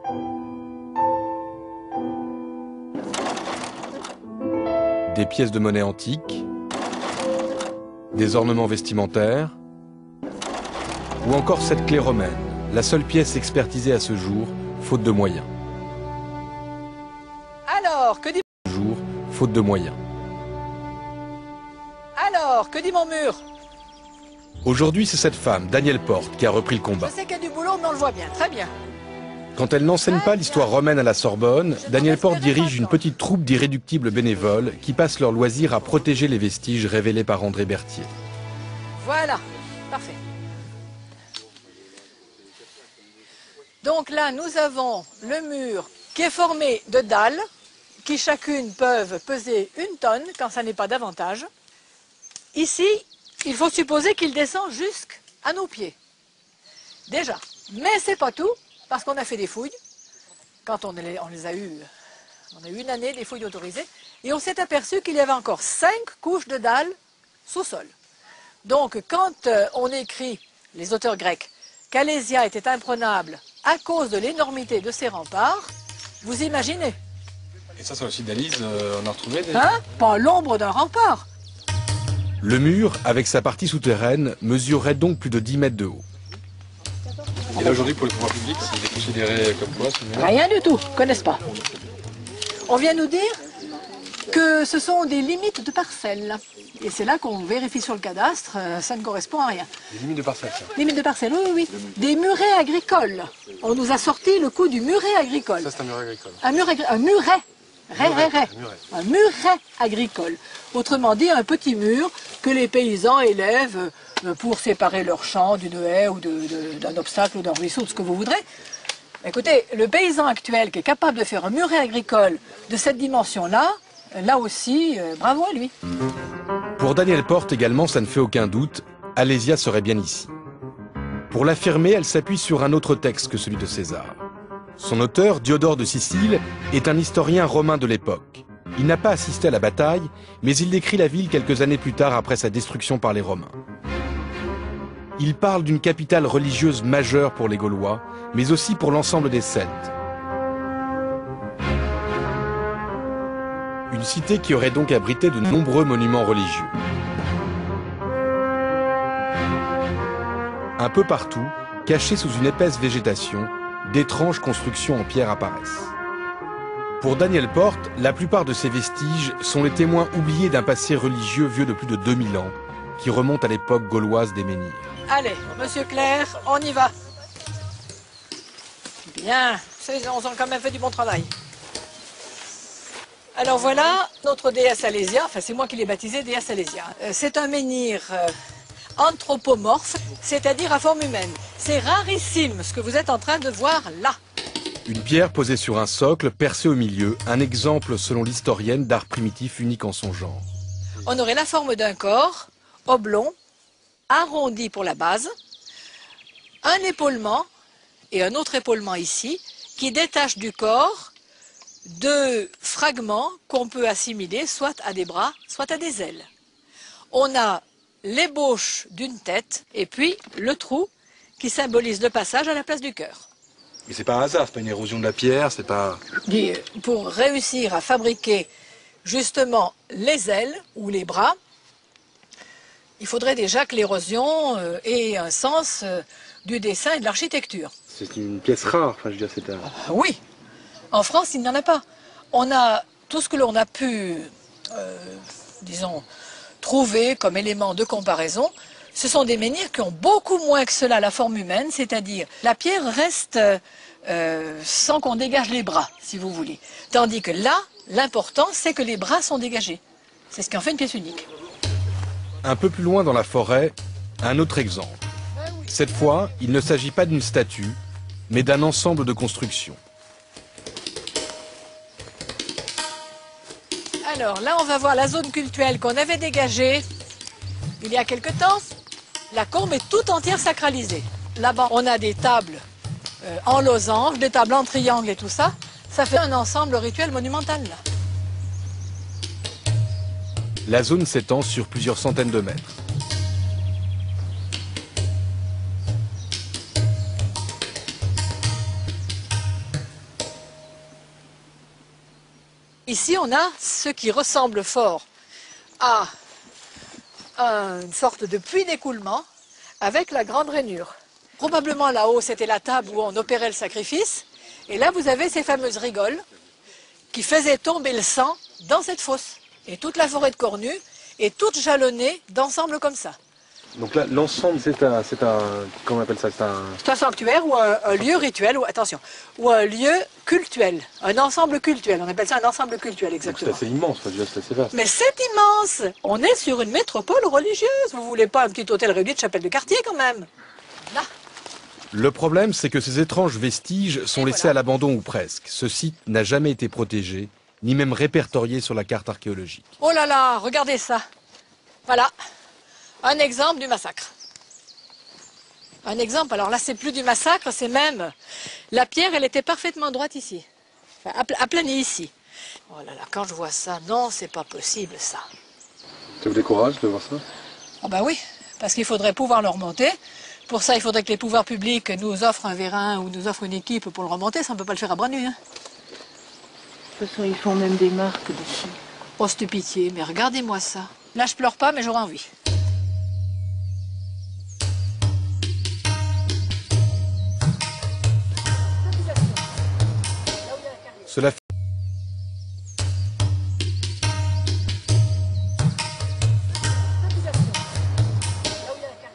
[SPEAKER 1] des pièces de monnaie antiques, des ornements vestimentaires, ou encore cette clé romaine, la seule pièce expertisée à ce jour, faute de moyens.
[SPEAKER 16] Alors, que dit...
[SPEAKER 1] Faute de moyens.
[SPEAKER 16] Alors, que dit mon mur?
[SPEAKER 1] Aujourd'hui, c'est cette femme, Danielle Porte, qui a repris le combat.
[SPEAKER 16] Je sais qu'il y a du boulot, mais on le voit bien, très bien.
[SPEAKER 1] Quand elle n'enseigne pas l'histoire romaine à la Sorbonne, Danielle Porte dirige une petite troupe d'irréductibles bénévoles qui passent leur loisir à protéger les vestiges révélés par André Berthier.
[SPEAKER 16] Voilà, parfait. Donc là, nous avons le mur qui est formé de dalles qui chacune peuvent peser 1 tonne quand ça n'est pas davantage. Ici, il faut supposer qu'il descend jusqu'à nos pieds. Déjà. Mais c'est pas tout, parce qu'on a fait des fouilles. Quand on les a eues, on a eu 1 année des fouilles autorisées, et on s'est aperçu qu'il y avait encore 5 couches de dalles sous-sol. Donc quand on écrit, les auteurs grecs, qu'Alésia était imprenable à cause de l'énormité de ses remparts, vous imaginez.
[SPEAKER 10] Et ça, sur le site d'Alise, on a retrouvé des...
[SPEAKER 16] Hein? Pas l'ombre d'un rempart.
[SPEAKER 1] Le mur, avec sa partie souterraine, mesurerait donc plus de 10 mètres de haut.
[SPEAKER 10] Et là, aujourd'hui, pour le pouvoir public, c'est considéré comme quoi, ce mur?
[SPEAKER 16] Rien du tout, ils ne connaissent pas. On vient nous dire que ce sont des limites de parcelles. Et c'est là qu'on vérifie sur le cadastre, ça ne correspond à rien.
[SPEAKER 10] Des limites de parcelles, ça.
[SPEAKER 16] Limites de parcelles, oui, oui, oui. Des murets agricoles. On nous a sorti le coup du muret agricole.
[SPEAKER 10] Ça, c'est un muret agricole.
[SPEAKER 16] Un muret. Un muret agricole. Autrement dit, un petit mur que les paysans élèvent pour séparer leur champ d'une haie ou d'un obstacle ou d'un ruisseau, ce que vous voudrez. Écoutez, le paysan actuel qui est capable de faire un muret agricole de cette dimension-là, là aussi, bravo à lui.
[SPEAKER 1] Pour Danielle Porte également, ça ne fait aucun doute, Alésia serait bien ici. Pour l'affirmer, elle s'appuie sur un autre texte que celui de César. Son auteur, Diodore de Sicile, est un historien romain de l'époque. Il n'a pas assisté à la bataille, mais il décrit la ville quelques années plus tard après sa destruction par les Romains. Il parle d'une capitale religieuse majeure pour les Gaulois, mais aussi pour l'ensemble des Celtes. Une cité qui aurait donc abrité de nombreux monuments religieux. Un peu partout, cachés sous une épaisse végétation, d'étranges constructions en pierre apparaissent. Pour Danielle Porte, la plupart de ces vestiges sont les témoins oubliés d'un passé religieux vieux de plus de 2000 ans, qui remonte à l'époque gauloise des menhirs.
[SPEAKER 16] Allez, monsieur Claire, on y va. Bien, ils ont quand même fait du bon travail. Alors voilà notre déesse Alésia, enfin c'est moi qui l'ai baptisée déesse Alésia. C'est un menhir anthropomorphe, c'est-à-dire à forme humaine. C'est rarissime ce que vous êtes en train de voir là.
[SPEAKER 1] Une pierre posée sur un socle, percée au milieu, un exemple selon l'historienne d'art primitif unique en son genre.
[SPEAKER 16] On aurait la forme d'un corps, oblong, arrondi pour la base, un épaulement et un autre épaulement ici, qui détache du corps 2 fragments qu'on peut assimiler soit à des bras, soit à des ailes. On a l'ébauche d'une tête et puis le trou qui symbolise le passage à la place du cœur.
[SPEAKER 10] Mais c'est pas un hasard, c'est pas une érosion de la pierre, c'est pas...
[SPEAKER 16] Pour réussir à fabriquer justement les ailes ou les bras, il faudrait déjà que l'érosion ait un sens du dessin et de l'architecture.
[SPEAKER 10] c'est une pièce rare. Enfin, je veux dire, c'est un...
[SPEAKER 16] Oui, en France, il n'y en a pas. On a tout ce que l'on a pu, disons, trouver comme élément de comparaison. Ce sont des menhirs qui ont beaucoup moins que cela la forme humaine, c'est-à-dire la pierre reste sans qu'on dégage les bras, si vous voulez. Tandis que là, l'important, c'est que les bras sont dégagés. C'est ce qui en fait une pièce unique.
[SPEAKER 1] Un peu plus loin dans la forêt, un autre exemple. Cette fois, il ne s'agit pas d'une statue, mais d'un ensemble de constructions.
[SPEAKER 16] Alors là, on va voir la zone cultuelle qu'on avait dégagée il y a quelque temps. La combe est tout entière sacralisée. Là-bas, on a des tables en losange, des tables en triangle et tout ça. Ça fait un ensemble rituel monumental, là.
[SPEAKER 1] La zone s'étend sur plusieurs centaines de mètres.
[SPEAKER 16] Ici, on a ce qui ressemble fort à une sorte de puits d'écoulement avec la grande rainure. Probablement là-haut, c'était la table où on opérait le sacrifice. Et là, vous avez ces fameuses rigoles qui faisaient tomber le sang dans cette fosse. Et toute la forêt de Cornu est toute jalonnée d'ensemble comme ça.
[SPEAKER 10] Donc là, l'ensemble, c'est un... Comment on appelle ça?
[SPEAKER 16] C'est un sanctuaire ou un lieu rituel, ou attention, ou un lieu cultuel, un ensemble cultuel. On appelle ça un ensemble cultuel, exactement.
[SPEAKER 10] C'est assez immense, c'est assez vaste.
[SPEAKER 16] Mais c'est immense. On est sur une métropole religieuse. Vous voulez pas un petit hôtel réuni de chapelle de quartier quand même? Là.
[SPEAKER 1] Le problème, c'est que ces étranges vestiges sont laissés à l'abandon ou presque. Ce site n'a jamais été protégé, ni même répertorié sur la carte archéologique.
[SPEAKER 16] Oh là là, regardez ça. Voilà. Un exemple du massacre. Un exemple, alors là c'est plus du massacre, c'est même... La pierre, elle était parfaitement droite ici. Enfin, aplanie ici. Oh là là, quand je vois ça, non, c'est pas possible ça.
[SPEAKER 10] Ça vous décourage de voir ça?
[SPEAKER 16] Ah ben oui, parce qu'il faudrait pouvoir le remonter. Pour ça, il faudrait que les pouvoirs publics nous offrent un vérin ou nous offrent une équipe pour le remonter. Ça, on ne peut pas le faire à bras nus. Hein.
[SPEAKER 17] De toute façon, ils font même des marques dessus.
[SPEAKER 16] Oh, c'est pitié, mais regardez-moi ça. Là, je pleure pas, mais j'aurais envie.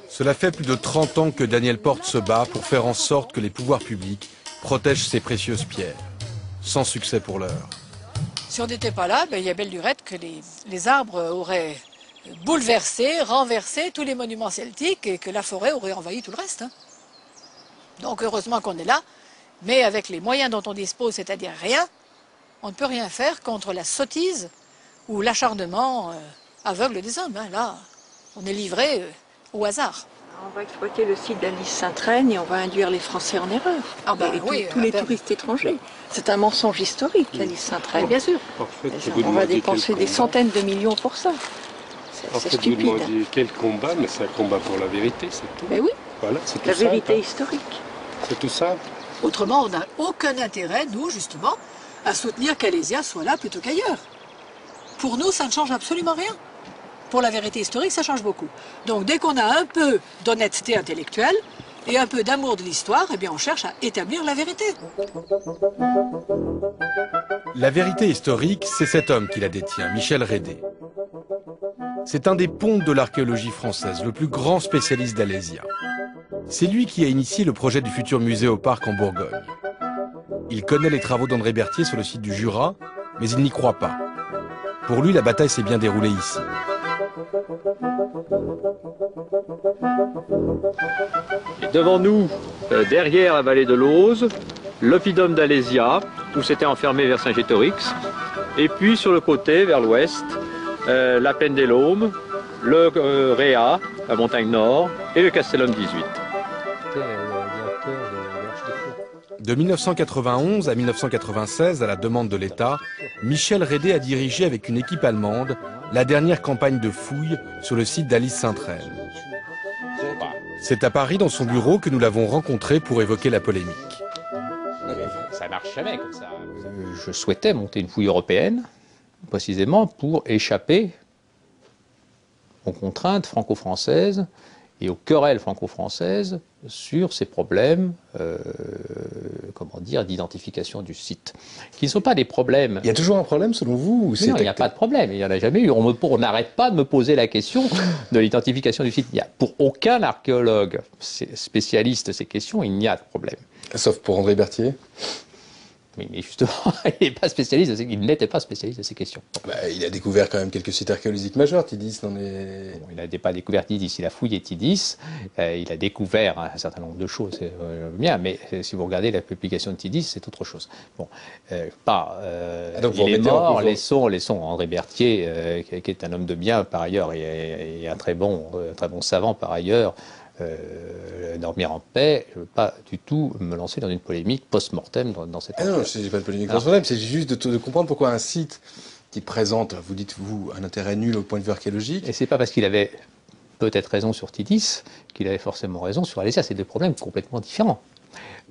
[SPEAKER 1] Cela fait plus de 30 ans que Daniel Porte se bat pour faire en sorte que les pouvoirs publics protègent ces précieuses pierres. Sans succès pour l'heure.
[SPEAKER 16] Si on n'était pas là, il y a belle lurette que les arbres auraient bouleversé, renversé tous les monuments celtiques et que la forêt aurait envahi tout le reste. Hein. Donc heureusement qu'on est là, mais avec les moyens dont on dispose, c'est-à-dire rien, on ne peut rien faire contre la sottise ou l'acharnement aveugle des hommes. Hein. Là, on est livré au hasard.
[SPEAKER 17] On va exploiter le site d'Alice Sainte-Reine et on va induire les Français en erreur.
[SPEAKER 16] Ah ben, oui,
[SPEAKER 17] tous les touristes étrangers. C'est un mensonge historique, Alice Sainte-Reine.
[SPEAKER 16] Bien sûr.
[SPEAKER 17] On va dépenser des centaines de millions pour ça. C'est stupide.
[SPEAKER 8] Vous demandez quel combat, mais c'est un combat pour la vérité, c'est tout.
[SPEAKER 17] Mais oui,
[SPEAKER 8] voilà, c'est tout
[SPEAKER 17] la
[SPEAKER 8] simple,
[SPEAKER 17] vérité
[SPEAKER 8] hein.
[SPEAKER 17] historique.
[SPEAKER 8] C'est tout ça.
[SPEAKER 16] Autrement, on n'a aucun intérêt, nous, justement, à soutenir qu'Alésia soit là plutôt qu'ailleurs. Pour nous, ça ne change absolument rien. Pour la vérité historique, ça change beaucoup. Donc, dès qu'on a un peu d'honnêteté intellectuelle et un peu d'amour de l'histoire, eh bien, on cherche à établir la vérité.
[SPEAKER 1] La vérité historique, c'est cet homme qui la détient, Michel Rédé. C'est un des pontes de l'archéologie française, le plus grand spécialiste d'Alésia. C'est lui qui a initié le projet du futur musée au parc en Bourgogne. Il connaît les travaux d'André Berthier sur le site du Jura, mais il n'y croit pas. Pour lui, la bataille s'est bien déroulée ici.
[SPEAKER 18] Et devant nous, derrière la vallée de l'Auze, l'oppidum d'Alésia, où s'était enfermé Vercingétorix, et puis sur le côté, vers l'ouest, la plaine des Laumes, le Réa, la montagne nord, et le Castellum 18.
[SPEAKER 1] De 1991 à 1996, à la demande de l'État, Michel Rédé a dirigé avec une équipe allemande la dernière campagne de fouilles sur le site d'Alice Sainte-Reine. C'est à Paris, dans son bureau, que nous l'avons rencontré pour évoquer la polémique.
[SPEAKER 19] Ça marche jamais comme ça. Je souhaitais monter une fouille européenne, précisément pour échapper aux contraintes franco-françaises et aux querelles franco-françaises sur ces problèmes, comment dire, d'identification du site, qui ne sont pas des problèmes.
[SPEAKER 1] Il y a toujours un problème selon vous ou
[SPEAKER 19] Non, il n'y a pas de problème, il n'y en a jamais eu. On n'arrête pas de me poser la question de l'identification du site. Il n'y a pour aucun archéologue spécialiste de ces questions, il n'y a de problème.
[SPEAKER 1] Sauf pour André Berthier.
[SPEAKER 19] Mais justement, il n'était pas spécialiste de ces questions.
[SPEAKER 1] Bah, il a découvert quand même quelques sites archéologiques majeurs, Tidis n'en est...
[SPEAKER 19] Bon, il n'a pas découvert Tidis, il a fouillé Tidis, il a découvert un certain nombre de choses, bien, mais si vous regardez la publication de Tidis, c'est autre chose. Bon, il est mort, laissons André Berthier, qui est un homme de bien par ailleurs, et un très bon savant par ailleurs, dormir en paix. Je ne veux pas du tout me lancer dans une polémique post-mortem dans cette affaire.
[SPEAKER 1] Non, je n'ai pas de polémique post-mortem, c'est juste de comprendre pourquoi un site qui présente, vous dites vous, un intérêt nul au point de vue archéologique.
[SPEAKER 19] Et c'est pas parce qu'il avait peut-être raison sur Tidis qu'il avait forcément raison sur Alésia. C'est deux problèmes complètement différents.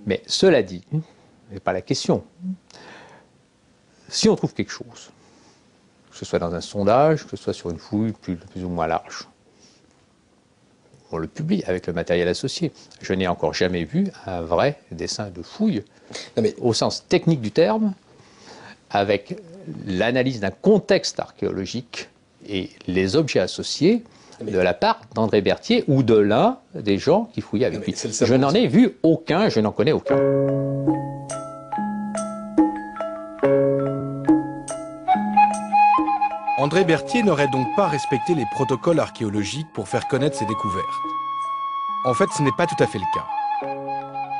[SPEAKER 19] Mais cela dit, ce n'est pas la question. Si on trouve quelque chose, que ce soit dans un sondage, que ce soit sur une fouille plus ou moins large, on le publie avec le matériel associé. Je n'ai encore jamais vu un vrai dessin de fouille, au sens technique du terme, avec l'analyse d'un contexte archéologique et les objets associés de la part d'André Berthier ou de l'un des gens qui fouillaient avec lui. Je n'en ai vu aucun, je n'en connais aucun.
[SPEAKER 1] André Berthier n'aurait donc pas respecté les protocoles archéologiques pour faire connaître ses découvertes. En fait, ce n'est pas tout à fait le cas.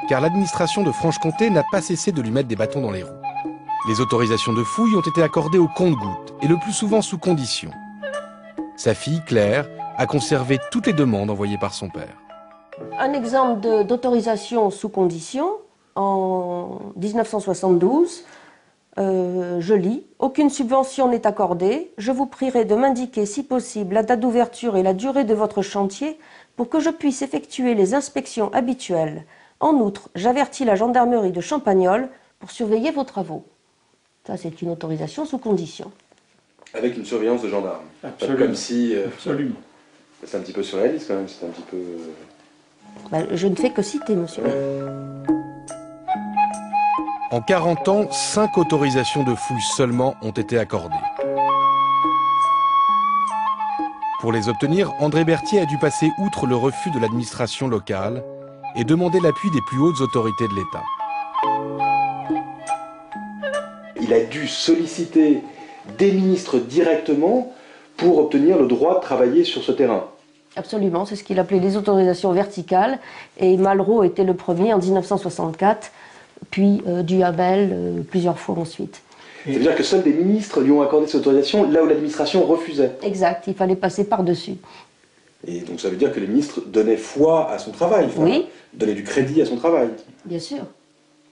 [SPEAKER 1] Car l'administration de Franche-Comté n'a pas cessé de lui mettre des bâtons dans les roues. Les autorisations de fouilles ont été accordées au compte-gouttes, et le plus souvent sous condition. Sa fille, Claire, a conservé toutes les demandes envoyées par son père.
[SPEAKER 15] Un exemple d'autorisation sous condition, en 1972, je lis « Aucune subvention n'est accordée. Je vous prierai de m'indiquer, si possible, la date d'ouverture et la durée de votre chantier pour que je puisse effectuer les inspections habituelles. En outre, j'avertis la gendarmerie de Champagnole pour surveiller vos travaux. » Ça, c'est une autorisation sous condition.
[SPEAKER 1] Avec une surveillance de gendarme.
[SPEAKER 15] Absolument.
[SPEAKER 1] Comme si...
[SPEAKER 15] Absolument.
[SPEAKER 1] C'est un petit peu surréaliste quand même, c'est un petit peu...
[SPEAKER 15] Je ne fais que citer, monsieur.
[SPEAKER 1] En 40 ans, 5 autorisations de fouilles seulement ont été accordées. Pour les obtenir, André Berthier a dû passer outre le refus de l'administration locale et demander l'appui des plus hautes autorités de l'État. Il a dû solliciter des ministres directement pour obtenir le droit de travailler sur ce terrain.
[SPEAKER 15] Absolument, c'est ce qu'il appelait les autorisations verticales. Et Malraux était le premier en 1964, puis Duhamel plusieurs fois ensuite.
[SPEAKER 1] C'est-à-dire que seuls des ministres lui ont accordé cette autorisation là où l'administration refusait.
[SPEAKER 15] Exact, il fallait passer par-dessus.
[SPEAKER 1] Et donc ça veut dire que les ministres donnaient foi à son travail,
[SPEAKER 15] oui,
[SPEAKER 1] donnaient du crédit à son travail.
[SPEAKER 15] Bien sûr.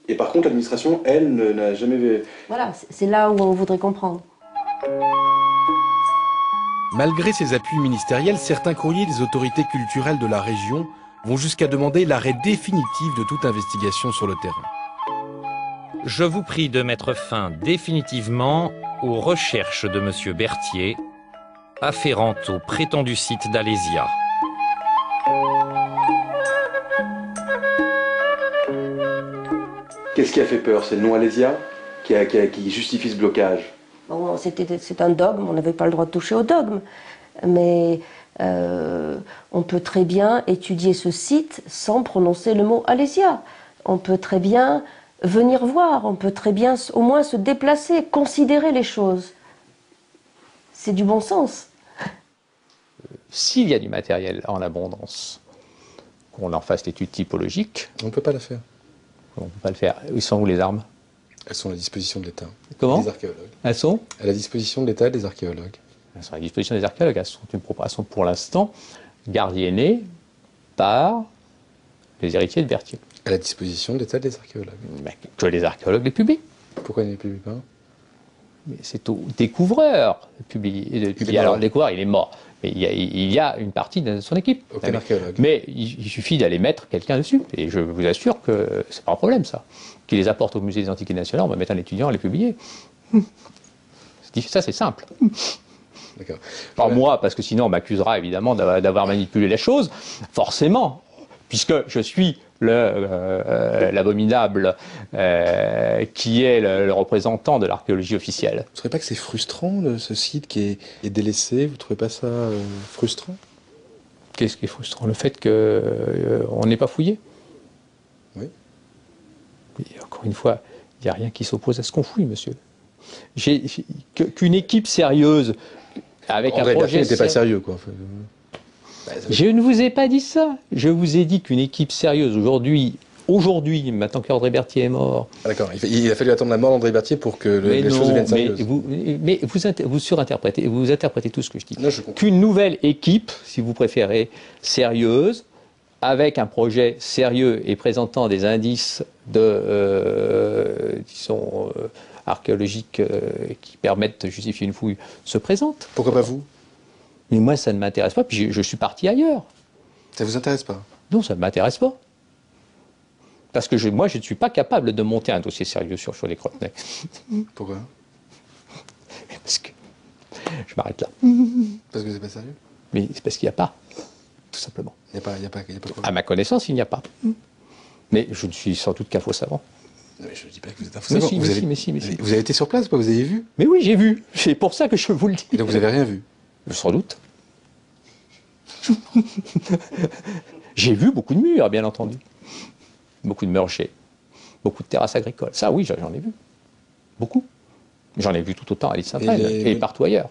[SPEAKER 1] Et par contre, l'administration, elle, n'a jamais vu...
[SPEAKER 15] Voilà, c'est là où on voudrait comprendre.
[SPEAKER 1] Malgré ces appuis ministériels, certains courriers des autorités culturelles de la région vont jusqu'à demander l'arrêt définitif de toute investigation sur le terrain.
[SPEAKER 20] Je vous prie de mettre fin définitivement aux recherches de M. Berthier afférentes au prétendu site d'Alésia.
[SPEAKER 1] Qu'est-ce qui a fait peur? C'est le nom Alésia qui justifie ce blocage?
[SPEAKER 15] Bon, c'est un dogme, on n'avait pas le droit de toucher au dogme. Mais on peut très bien étudier ce site sans prononcer le mot Alésia. On peut très bien venir voir, on peut très bien au moins se déplacer, considérer les choses. C'est du bon sens.
[SPEAKER 19] S'il y a du matériel en abondance, qu'on en fasse l'étude typologique...
[SPEAKER 1] On ne peut pas la faire.
[SPEAKER 19] On ne peut pas le faire. Où sont où les armes?
[SPEAKER 1] Elles sont à la disposition de l'État.
[SPEAKER 19] Comment?
[SPEAKER 1] Des archéologues.
[SPEAKER 19] Elles sont
[SPEAKER 1] à la disposition de l'État et des archéologues.
[SPEAKER 19] Elles sont à la disposition des archéologues. Elles sont pour l'instant gardiennées par les héritiers de Berthier.
[SPEAKER 1] À la disposition de l'État et des archéologues.
[SPEAKER 19] Mais que les archéologues les publient.
[SPEAKER 1] Pourquoi ils ne les publient pas?
[SPEAKER 19] Mais c'est au découvreur de publier. Alors le découvreur, il est mort. Mais il y a une partie de son équipe.
[SPEAKER 1] Aucun archéologue.
[SPEAKER 19] Mais il suffit d'aller mettre quelqu'un dessus. Et je vous assure que c'est pas un problème, ça. Qu'il les apporte au musée des Antiquités nationales, on va mettre un étudiant à les publier. Ça, c'est simple. Pas moi, parce que sinon on m'accusera évidemment d'avoir manipulé la chose, forcément, puisque je suis l'abominable qui est le représentant de l'archéologie officielle.
[SPEAKER 10] Vous ne trouvez pas que c'est frustrant, ce site qui est délaissé? Vous ne trouvez pas ça frustrant?
[SPEAKER 19] Qu'est-ce qui est frustrant? Le fait qu'on n'ait pas fouillé.
[SPEAKER 10] Oui.
[SPEAKER 19] Et encore une fois, il n'y a rien qui s'oppose à ce qu'on fouille, monsieur. Qu'une équipe sérieuse, avec un projet...
[SPEAKER 10] n'était pas sérieux, quoi.
[SPEAKER 19] Je ne vous ai pas dit ça. Je vous ai dit qu'une équipe sérieuse aujourd'hui, maintenant qu'André Berthier est mort...
[SPEAKER 10] Ah, d'accord, il a fallu attendre la mort d'André Berthier pour que les choses deviennent sérieuses.
[SPEAKER 19] Mais vous surinterprétez, vous interprétez tout ce que je dis. Qu'une nouvelle équipe, si vous préférez, sérieuse, avec un projet sérieux et présentant des indices disons, archéologiques qui permettent de justifier une fouille, se présente.
[SPEAKER 10] Pourquoi pas vous?
[SPEAKER 19] Mais moi, ça ne m'intéresse pas, puis je suis parti ailleurs.
[SPEAKER 10] Ça vous intéresse pas?
[SPEAKER 19] Non, ça ne m'intéresse pas. Parce que moi, je ne suis pas capable de monter un dossier sérieux sur les Crotenay.
[SPEAKER 10] Pourquoi?
[SPEAKER 19] Parce que... Je m'arrête là.
[SPEAKER 10] Parce que c'est pas sérieux?
[SPEAKER 19] Mais c'est parce qu'il n'y a pas, tout simplement.
[SPEAKER 10] Il n'y a pas quoi?
[SPEAKER 19] À ma connaissance, il n'y a pas. Mais je ne suis sans doute qu'un faux savant.
[SPEAKER 10] Non, mais je ne dis pas que vous êtes un faux savant.
[SPEAKER 19] Mais
[SPEAKER 10] vous avez été sur place, quoi? Vous avez vu?
[SPEAKER 19] Mais oui, j'ai vu. C'est pour ça que je vous le dis.
[SPEAKER 10] Et donc vous n'avez rien vu?
[SPEAKER 19] Sans doute. J'ai vu beaucoup de murs, bien entendu. Beaucoup de marchés, beaucoup de terrasses agricoles. Ça, oui, j'en ai vu. Beaucoup. J'en ai vu tout autant à l'île Saint-Fred et partout ailleurs.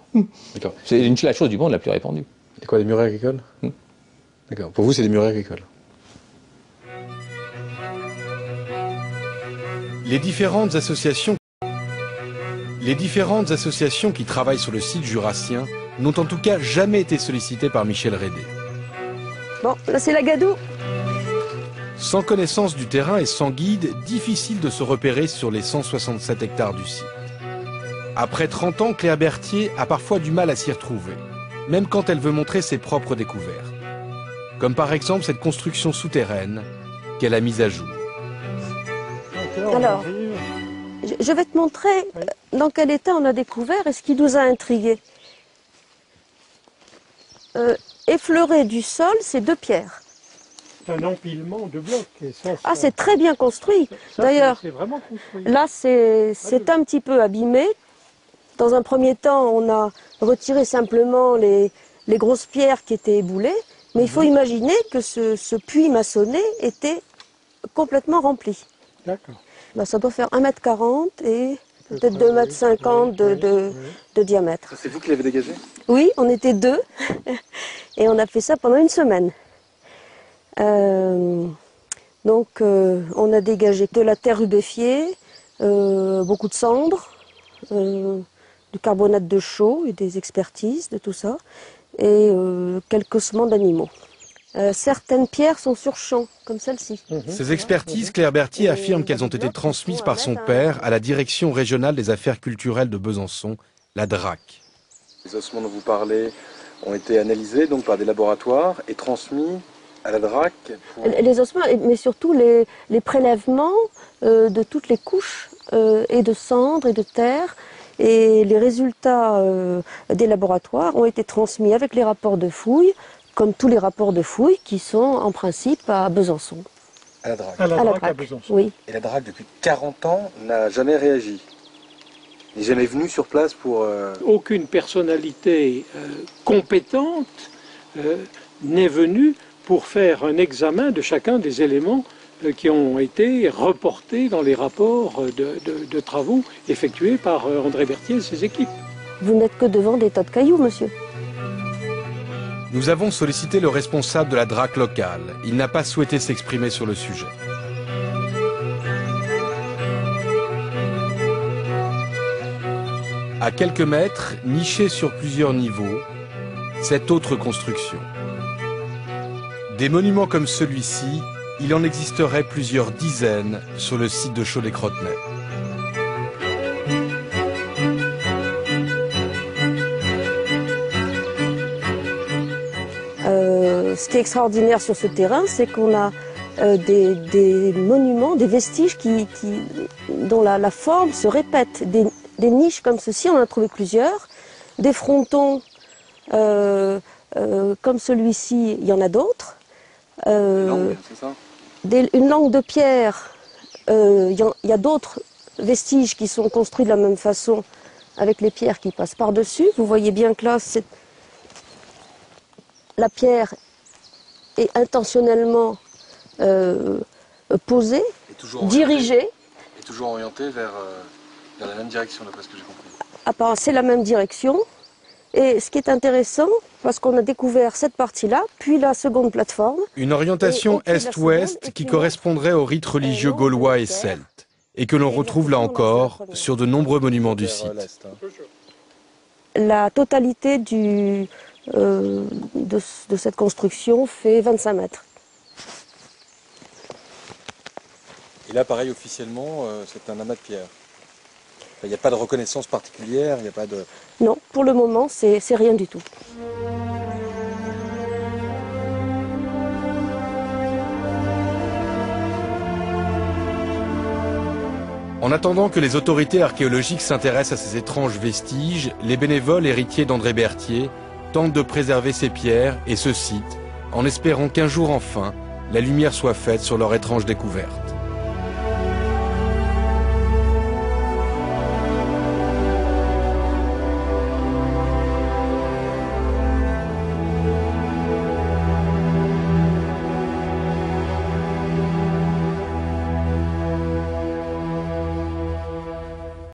[SPEAKER 10] D'accord.
[SPEAKER 19] C'est la chose du monde la plus répandue.
[SPEAKER 10] Et quoi, des murets agricoles? D'accord. Pour vous, c'est des murets agricoles?
[SPEAKER 1] Les différentes associations qui travaillent sur le site jurassien n'ont en tout cas jamais été sollicitées par Michel Rédé.
[SPEAKER 15] Bon, là c'est la Gadoue.
[SPEAKER 1] Sans connaissance du terrain et sans guide, difficile de se repérer sur les 167 hectares du site. Après 30 ans, Claire Berthier a parfois du mal à s'y retrouver, même quand elle veut montrer ses propres découvertes. Comme par exemple cette construction souterraine qu'elle a mise à jour.
[SPEAKER 15] Alors, je vais te montrer dans quel état on a découvert et ce qui nous a intrigués. Effleuré du sol, c'est 2 pierres.
[SPEAKER 21] C'est un empilement de blocs. Et ça,
[SPEAKER 15] ah, c'est très bien construit. D'ailleurs, là, c'est un petit peu abîmé. Dans un premier temps, on a retiré simplement les grosses pierres qui étaient éboulées. Mais il faut imaginer que ce puits maçonné était complètement rempli.
[SPEAKER 21] D'accord.
[SPEAKER 15] Ben, ça doit faire 1,40 m et peut-être 2,50 m de diamètre.
[SPEAKER 10] C'est vous qui l'avez dégagé?
[SPEAKER 15] Oui, on était 2 et on a fait ça pendant 1 semaine. Donc on a dégagé de la terre rubéfiée, beaucoup de cendres, du carbonate de chaux et des expertises de tout ça, et quelques ossements d'animaux. Certaines pierres sont sur champ, comme celle-ci.
[SPEAKER 1] Ces expertises, Claire Berthier affirme qu'elles ont été transmises par son père à la Direction régionale des affaires culturelles de Besançon, la DRAC.
[SPEAKER 10] Les ossements dont vous parlez ont été analysés donc par des laboratoires et transmis à la DRAC pour...
[SPEAKER 15] Les ossements, mais surtout les prélèvements de toutes les couches et de cendres et de terre. Et les résultats des laboratoires ont été transmis avec les rapports de fouilles, comme tous les rapports de fouilles qui sont en principe à Besançon.
[SPEAKER 10] À la DRAC.
[SPEAKER 21] À la DRAC à Besançon.
[SPEAKER 15] Oui.
[SPEAKER 10] Et la DRAC, depuis 40 ans, n'a jamais réagi. N'est jamais venu sur place pour...
[SPEAKER 21] Aucune personnalité compétente n'est venue pour faire un examen de chacun des éléments qui ont été reportés dans les rapports de travaux effectués par André Berthier et ses équipes.
[SPEAKER 15] Vous n'êtes que devant des tas de cailloux, monsieur.
[SPEAKER 1] Nous avons sollicité le responsable de la DRAC locale. Il n'a pas souhaité s'exprimer sur le sujet. À quelques mètres, nichée sur plusieurs niveaux, cette autre construction. Des monuments comme celui-ci, il en existerait plusieurs dizaines sur le site de Chaux-les-Crotenay.
[SPEAKER 15] Ce qui est extraordinaire sur ce terrain, c'est qu'on a des monuments, des vestiges dont la forme se répète. Des niches comme ceci, on en a trouvé plusieurs. Des frontons comme celui-ci, il y en a d'autres.
[SPEAKER 10] Langue, c'est ça ?
[SPEAKER 15] Une langue de pierre, il y a d'autres vestiges qui sont construits de la même façon, avec les pierres qui passent par-dessus. Vous voyez bien que là, la pierre est intentionnellement posée, dirigée.
[SPEAKER 10] Et toujours orientée vers la même direction, d'après ce que j'ai compris.
[SPEAKER 15] C'est la même direction. Et ce qui est intéressant, parce qu'on a découvert cette partie-là, puis la seconde plateforme.
[SPEAKER 1] Une orientation est-ouest qui correspondrait aux rites religieux gaulois et celtes, et que l'on retrouve là encore sur de nombreux monuments du site.
[SPEAKER 15] La totalité de cette construction fait 25 mètres.
[SPEAKER 10] Et là, pareil, officiellement, c'est un amas de pierre. Il n'y a pas de reconnaissance particulière, il n'y a pas de...
[SPEAKER 15] Non, pour le moment, c'est rien du tout.
[SPEAKER 1] En attendant que les autorités archéologiques s'intéressent à ces étranges vestiges, les bénévoles héritiers d'André Berthier tentent de préserver ces pierres et ce site, en espérant qu'un jour enfin, la lumière soit faite sur leur étrange découverte.